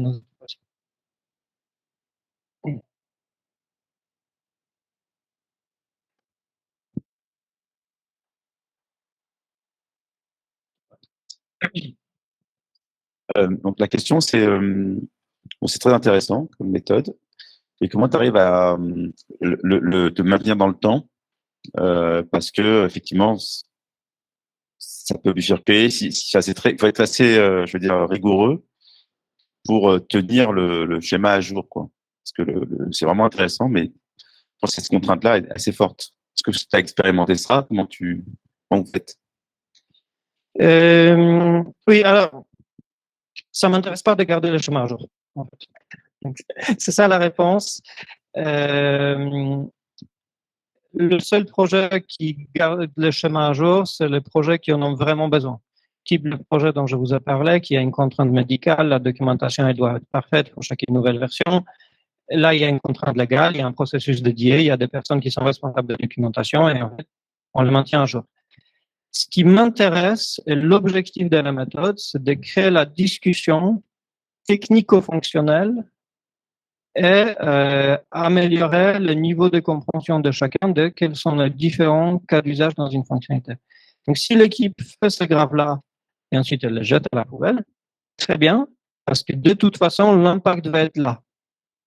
Donc la question, c'est, bon, c'est très intéressant comme méthode. Et comment tu arrives à te maintenir dans le temps, parce que effectivement, ça peut bifurquer. Il faut être assez, je veux dire, rigoureux pour tenir le schéma à jour, quoi. Parce que c'est vraiment intéressant, mais je pense que cette contrainte-là est assez forte. Est-ce que tu as expérimenté ça? Comment vous faites? Oui, alors, ça m'intéresse pas de garder le chemin à jour, en fait. Donc, c'est ça la réponse. Le seul projet qui garde le chemin à jour, c'est les projets qui en ont vraiment besoin. Type le projet dont je vous ai parlé, qui a une contrainte médicale, la documentation elle doit être parfaite pour chaque nouvelle version. Là, il y a une contrainte légale, il y a un processus dédié, il y a des personnes qui sont responsables de documentation et en fait, on le maintient à jour. Ce qui m'intéresse et l'objectif de la méthode, c'est de créer la discussion technico-fonctionnelle et améliorer le niveau de compréhension de chacun de quels sont les différents cas d'usage dans une fonctionnalité. Donc, si l'équipe fait ce graphe-là et ensuite elle le jette à la poubelle, très bien, parce que de toute façon, l'impact va être là.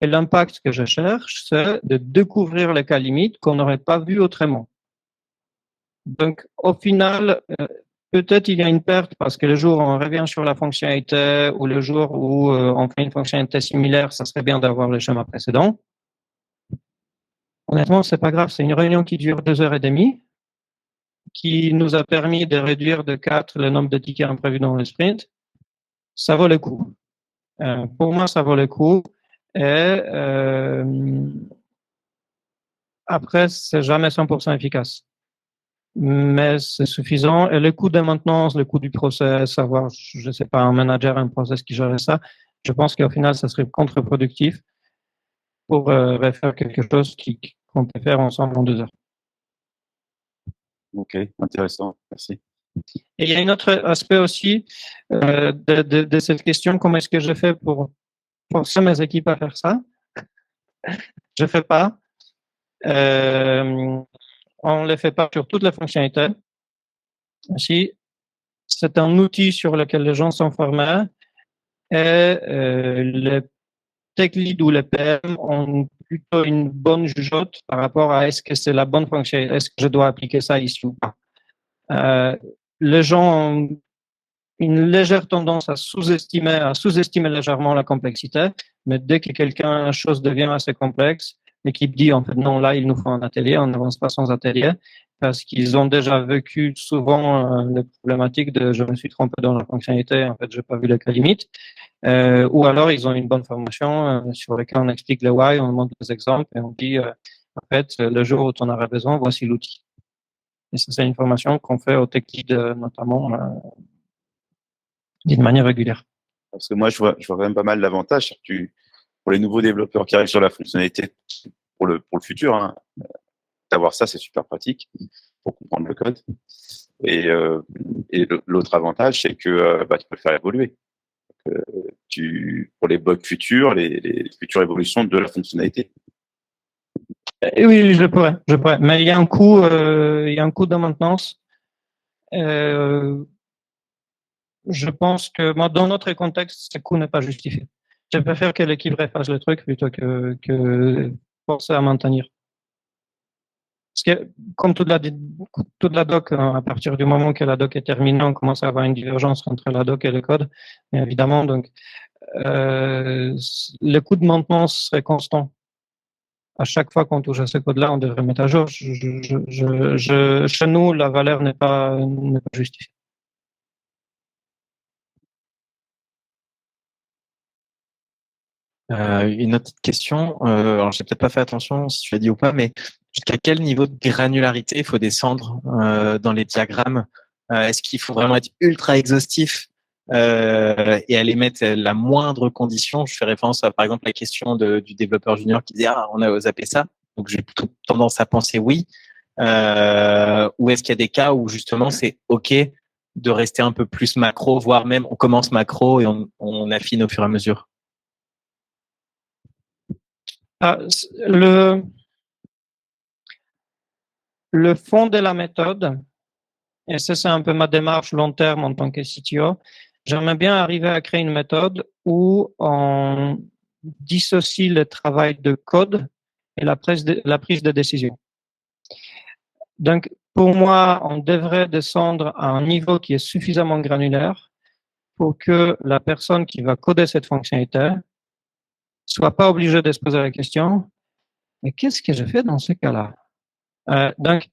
Et l'impact que je cherche, c'est de découvrir les cas limites qu'on n'aurait pas vu autrement. Donc, au final, peut-être il y a une perte parce que le jour où on revient sur la fonctionnalité ou le jour où on fait une fonctionnalité similaire, ça serait bien d'avoir le schéma précédent. Honnêtement, c'est pas grave. C'est une réunion qui dure 2h30, qui nous a permis de réduire de 4 le nombre de tickets imprévus dans le sprint. Ça vaut le coup. Pour moi, ça vaut le coup. Et après, c'est jamais 100% efficace. Mais c'est suffisant. Et le coût de maintenance, le coût du process, avoir, je sais pas, un manager, un process qui gère ça, je pense qu'au final, ça serait contre-productif pour faire quelque chose qu'on peut faire ensemble en 2 heures. Ok, intéressant, merci. Et il y a un autre aspect aussi de cette question, comment est-ce que je fais pour forcer mes équipes à faire ça? Je fais pas. On ne le fait pas sur toutes les fonctionnalités. Si c'est un outil sur lequel les gens sont formés et les tech lead ou les PM ont plutôt une bonne jugeote par rapport à est-ce que c'est la bonne fonctionnalité, est-ce que je dois appliquer ça ici ou pas. Les gens ont une légère tendance à sous-estimer légèrement la complexité, mais dès que chose devient assez complexe, l'équipe dit en fait non, là il nous faut un atelier, on n'avance pas sans atelier, parce qu'ils ont déjà vécu souvent les problématiques de je me suis trompé dans la fonctionnalité, en fait j'ai pas vu les cas limites, ou alors ils ont une bonne formation sur laquelle on explique le why, on montre des exemples et on dit en fait le jour où tu en auras besoin, voici l'outil. Et ça c'est une formation qu'on fait au tech lead notamment d'une manière régulière. Parce que moi, je vois quand même pas mal d'avantages. Pour les nouveaux développeurs qui arrivent sur la fonctionnalité pour le futur, hein, d'avoir ça, c'est super pratique pour comprendre le code. Et l'autre avantage, c'est que tu peux le faire évoluer. Pour les bugs futurs, les futures évolutions de la fonctionnalité. Oui, je pourrais. Mais il y a un coût, de maintenance. Je pense que moi, dans notre contexte, ce coût n'est pas justifié. Je préfère que l'équipe refasse le truc plutôt que forcer à maintenir. Parce que, comme toute la doc, à partir du moment que la doc est terminée, on commence à avoir une divergence entre la doc et le code. Mais évidemment, donc, le coût de maintenance serait constant. À chaque fois qu'on touche à ce code-là, on devrait mettre à jour. Chez nous, la valeur n'est pas justifiée. Une autre petite question. Alors, j'ai peut-être pas fait attention si tu as dit ou pas, mais jusqu'à quel niveau de granularité il faut descendre dans les diagrammes? Est-ce qu'il faut vraiment être ultra exhaustif et aller mettre la moindre condition? Je fais référence à, par exemple, la question du développeur junior qui disait on a zappé ça. Donc, j'ai plutôt tendance à penser oui. Ou est-ce qu'il y a des cas où justement c'est OK de rester un peu plus macro, voire même on commence macro et on affine au fur et à mesure? Ah, le fond de la méthode, et ça c'est un peu ma démarche long terme en tant que CTO, j'aimerais bien arriver à créer une méthode où on dissocie le travail de code et la prise de décision. Donc, pour moi, on devrait descendre à un niveau qui est suffisamment granulaire pour que la personne qui va coder cette fonctionnalité soit pas obligée de se poser la question, mais qu'est-ce que je fais dans ce cas-là? Donc,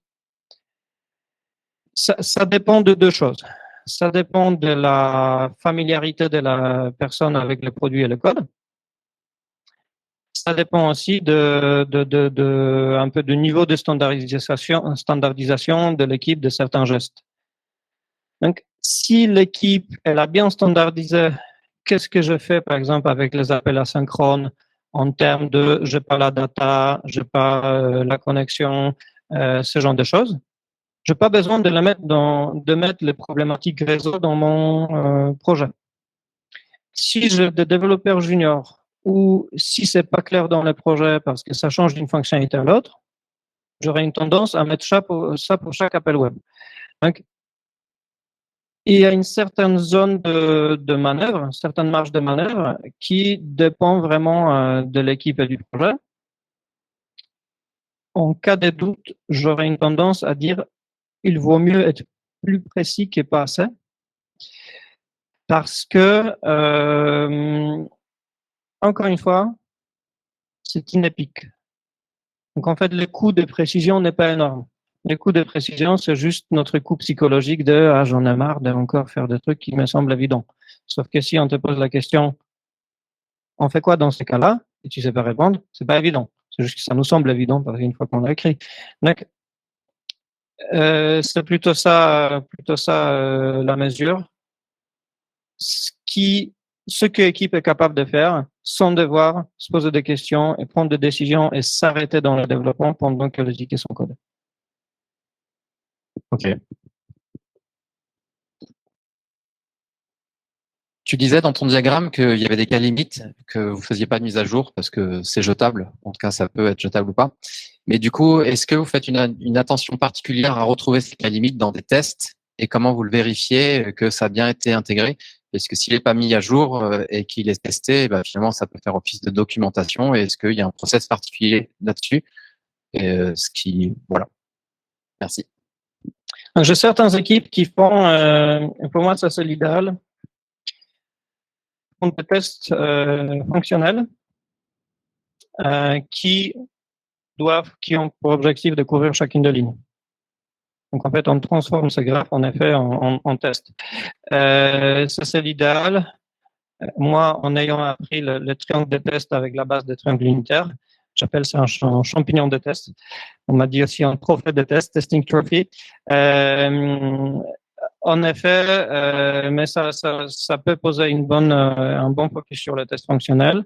ça dépend de deux choses. Ça dépend de la familiarité de la personne avec le produit et le code. Ça dépend aussi un peu du niveau de standardisation de l'équipe de certains gestes. Donc, si l'équipe, elle a bien standardisé, qu'est-ce que je fais, par exemple, avec les appels asynchrones en termes de j'ai pas la data, j'ai pas la connexion, ce genre de choses. Je n'ai pas besoin de mettre les problématiques réseau dans mon projet. Si j'ai des développeurs juniors ou si c'est pas clair dans le projet parce que ça change d'une fonctionnalité à l'autre, j'aurais une tendance à mettre ça pour chaque appel web. Donc, il y a une certaine zone de manœuvre, une certaine marge de manœuvre qui dépend vraiment de l'équipe et du projet. En cas de doute, j'aurais une tendance à dire il vaut mieux être plus précis que pas assez. Parce que, encore une fois, c'est inépique. Donc, en fait, le coût de précision n'est pas énorme. Le coût de précision, c'est juste notre coût psychologique de « ah, j'en ai marre de encore faire des trucs qui me semblent évidents ». Sauf que si on te pose la question « on fait quoi dans ces cas-là ?» et tu sais pas répondre, c'est pas évident. C'est juste que ça nous semble évident parce qu'une fois qu'on l'a écrit. Donc, c'est plutôt ça la mesure. Ce que l'équipe est capable de faire sans devoir se poser des questions et prendre des décisions et s'arrêter dans le développement pendant que les tickets sont codés. OK. Tu disais dans ton diagramme qu'il y avait des cas limites, que vous faisiez pas de mise à jour parce que c'est jetable. En tout cas, ça peut être jetable ou pas. Mais du coup, est-ce que vous faites une attention particulière à retrouver ces cas limites dans des tests et comment vous le vérifiez que ça a bien été intégré? Parce que s'il n'est pas mis à jour et qu'il est testé, bah, finalement, ça peut faire office de documentation. Et est-ce qu'il y a un process particulier là-dessus? Voilà. Merci. J'ai certaines équipes qui font, pour moi, ça c'est l'idéal, font des tests fonctionnels qui ont pour objectif de couvrir chacune des lignes. Donc en fait, on transforme ce graphe en effet en test. Ça c'est l'idéal. Moi, en ayant appris le triangle de test avec la base des triangles unitaires, j'appelle ça un champignon de test. On m'a dit aussi un trophée de test, testing trophy. En effet, mais ça peut poser un bon focus sur le test fonctionnel.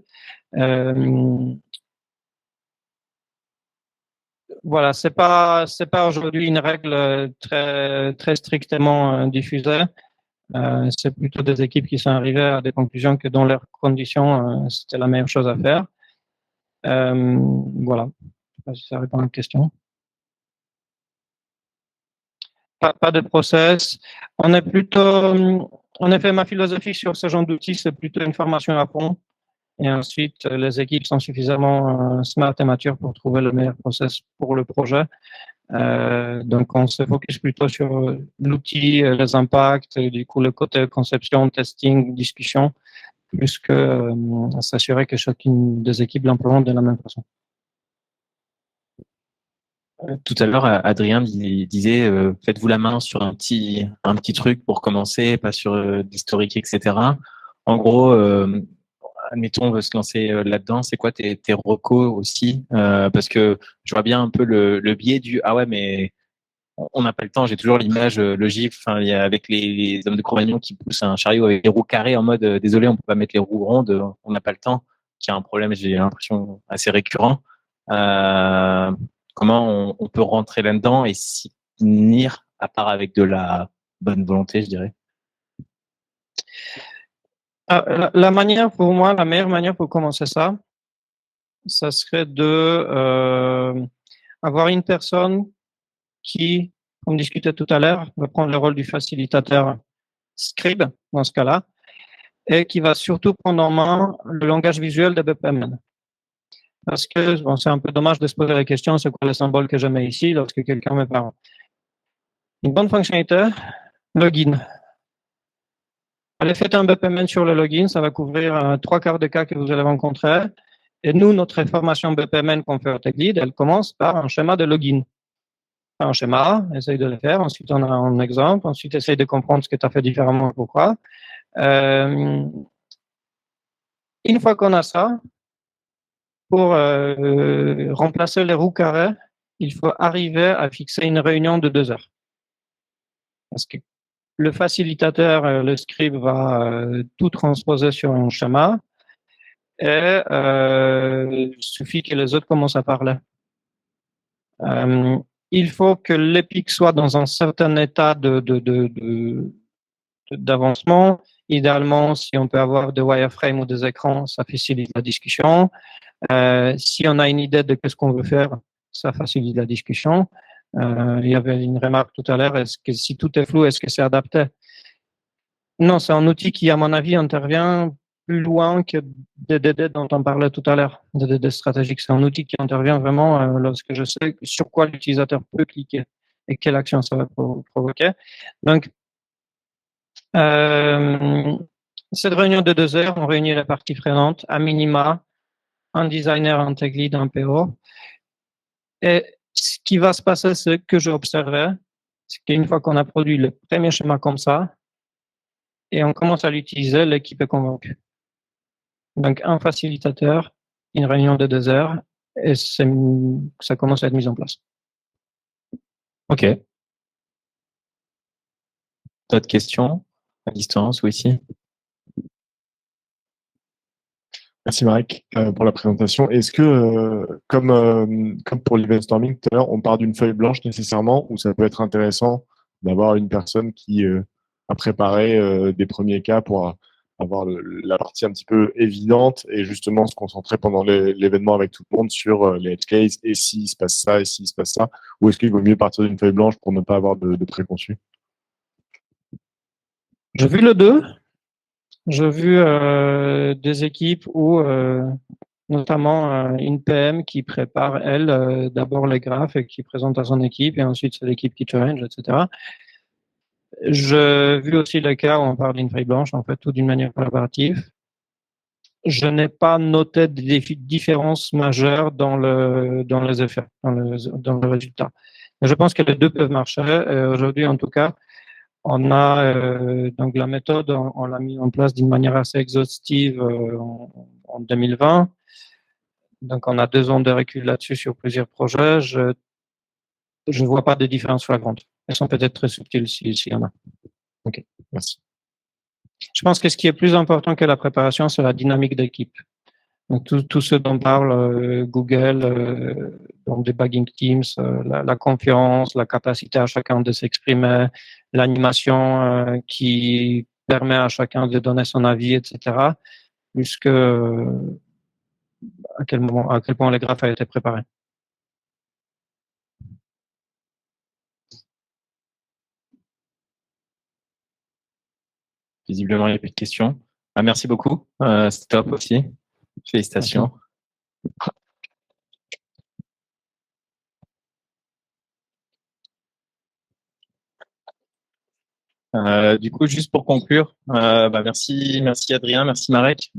Voilà, c'est pas aujourd'hui une règle très strictement diffusée. C'est plutôt des équipes qui sont arrivées à des conclusions que dans leurs conditions, c'était la meilleure chose à faire. Voilà. pas si ça répond à la question. Pas de process. On est plutôt, en effet, ma philosophie sur ce genre d'outils, c'est plutôt une formation à fond. Et ensuite, les équipes sont suffisamment smart et matures pour trouver le meilleur process pour le projet. Donc, on se focus plutôt sur l'outil, les impacts, et du coup, le côté conception, testing, discussion, plus que s'assurer que chacune des équipes l'implémente de la même façon. Tout à l'heure, Adrien disait faites-vous la main sur un petit truc pour commencer, pas sur l'historique, etc. En gros, admettons, on veut se lancer là-dedans, c'est quoi tes recos aussi parce que je vois bien un peu le biais du ah ouais, mais on n'a pas le temps. J'ai toujours l'image, le gif, enfin, il y a avec les hommes de Cro-Magnon qui poussent un chariot avec les roues carrées en mode désolé, on peut pas mettre les roues rondes, on n'a pas le temps. Qui est un problème, j'ai l'impression assez récurrent. Comment on peut rentrer là-dedans et s'y tenir, à part avec de la bonne volonté, je dirais. La manière, pour moi, la meilleure manière pour commencer ça serait de avoir une personne qui, comme discutait tout à l'heure, va prendre le rôle du facilitateur scribe dans ce cas-là, et qui va surtout prendre en main le langage visuel de BPMN. Parce que bon, c'est un peu dommage de se poser la question, c'est quoi le symbole que je mets ici lorsque quelqu'un me parle. Une bonne fonctionnalité, login. Allez, faites un BPMN sur le login, ça va couvrir 3/4 des cas que vous allez rencontrer. Et nous, notre formation BPMN qu'on fait au TechLead, elle commence par un schéma de login. Un schéma, essaye de le faire, ensuite on a un exemple, ensuite essaye de comprendre ce que tu as fait différemment, pourquoi. Une fois qu'on a ça, pour remplacer les roues carrées, il faut arriver à fixer une réunion de 2 heures. Parce que le facilitateur, le scribe, va tout transposer sur un schéma et il suffit que les autres commencent à parler. Il faut que l'EPIC soit dans un certain état d'avancement. Idéalement, si on peut avoir des wireframes ou des écrans, ça facilite la discussion. Si on a une idée de ce qu'on veut faire, ça facilite la discussion. Il y avait une remarque tout à l'heure, est-ce que si tout est flou, est-ce que c'est adapté? Non, c'est un outil qui, à mon avis, intervient plus loin que DDD dont on parlait tout à l'heure, DDD stratégique. C'est un outil qui intervient vraiment lorsque je sais sur quoi l'utilisateur peut cliquer et quelle action ça va provoquer. Donc, cette réunion de 2 heures, on réunit les parties prenantes, à minima, un designer, un tech lead, un PO. Et ce qui va se passer, c'est que j'ai observé, c'est qu'une fois qu'on a produit le premier schéma comme ça, et on commence à l'utiliser, l'équipe est convaincue. Donc, un facilitateur, une réunion de 2 heures, et ça commence à être mis en place. Ok. D'autres questions à distance ou ici? Merci Marek pour la présentation. Est-ce que, comme pour l'event storming tout à l'heure, on part d'une feuille blanche nécessairement, ou ça peut être intéressant d'avoir une personne qui a préparé des premiers cas pour avoir la partie un petit peu évidente et justement se concentrer pendant l'événement avec tout le monde sur les edge cases et s'il se passe ça et s'il se passe ça, ou est-ce qu'il vaut mieux partir d'une feuille blanche pour ne pas avoir de préconçu? J'ai vu le 2. J'ai vu des équipes où, notamment une PM qui prépare, elle, d'abord les graphes et qui présente à son équipe, et ensuite c'est l'équipe qui challenge, etc. J'ai vu aussi le cas où on parle d'une feuille blanche, en fait, tout d'une manière collaborative. Je n'ai pas noté de différences majeures dans les effets, dans le résultat. Mais je pense que les deux peuvent marcher. Aujourd'hui, en tout cas, on a donc la méthode, on l'a mis en place d'une manière assez exhaustive en 2020. Donc, on a 2 ans de recul là-dessus sur plusieurs projets. Je ne vois pas de différence flagrante. Elles sont peut-être très subtiles s'il y en a. Ok, merci. Je pense que ce qui est plus important que la préparation, c'est la dynamique d'équipe. Donc, tout ce dont parle Google, donc debugging teams, la confiance, la capacité à chacun de s'exprimer, l'animation qui permet à chacun de donner son avis, etc. Plus que à quel point le graphe a été préparé. Visiblement, il n'y a plus de questions. Merci beaucoup. C'est top aussi. Félicitations. Du coup, juste pour conclure, merci Adrien, merci Marek,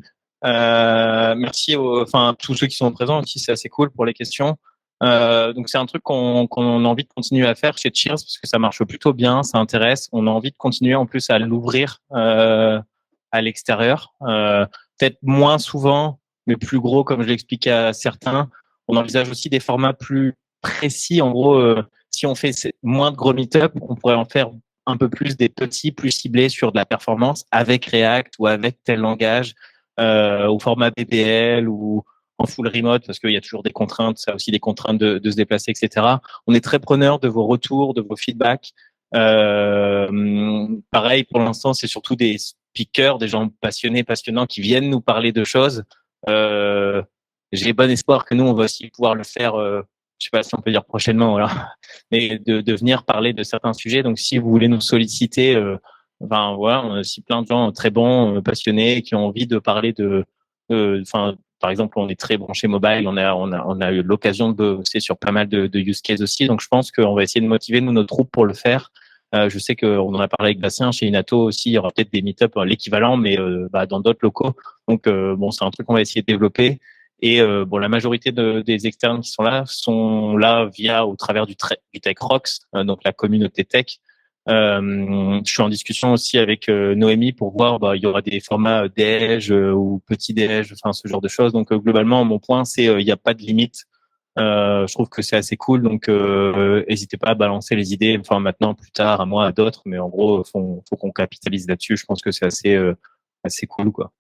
merci enfin tous ceux qui sont présents aussi, c'est assez cool pour les questions. Donc c'est un truc qu'on a envie de continuer à faire chez Cheers parce que ça marche plutôt bien, ça intéresse. On a envie de continuer en plus à l'ouvrir à l'extérieur, peut-être moins souvent, mais plus gros comme je l'ai expliqué à certains. On envisage aussi des formats plus précis. En gros, si on fait moins de gros meet-up, on pourrait en faire un peu plus des petits, plus ciblés sur de la performance avec React ou avec tel langage, au format BPL ou en full remote parce qu'il y a toujours des contraintes, ça a aussi des contraintes de se déplacer, etc. On est très preneur de vos retours, de vos feedbacks. Pareil, pour l'instant, c'est surtout des speakers, des gens passionnants qui viennent nous parler de choses. J'ai bon espoir que nous, on va aussi pouvoir le faire. Je sais pas si on peut dire prochainement, voilà, mais de venir parler de certains sujets. Donc, si vous voulez nous solliciter, enfin voilà, on a aussi plein de gens très bons, passionnés, qui ont envie de parler enfin, par exemple, on est très branché mobile, on a eu l'occasion de bosser sur pas mal de use cases aussi. Donc, je pense qu'on va essayer de motiver nous nos troupes pour le faire. Je sais qu'on en a parlé avec Bastien chez Inato aussi. Il y aura peut-être des meet-up l'équivalent, mais dans d'autres locaux. Donc, bon, c'est un truc qu'on va essayer de développer. Et bon, la majorité des externes qui sont là au travers du Tech Rocks, donc la communauté tech. Je suis en discussion aussi avec Noémie pour voir, il y aura des formats déj ou petit déj, enfin ce genre de choses. Donc globalement, mon point c'est il n'y a pas de limite. Je trouve que c'est assez cool. Donc n'hésitez pas à balancer les idées. Enfin maintenant, plus tard, à moi, à d'autres. Mais en gros, faut qu'on capitalise là-dessus. Je pense que c'est assez cool, quoi.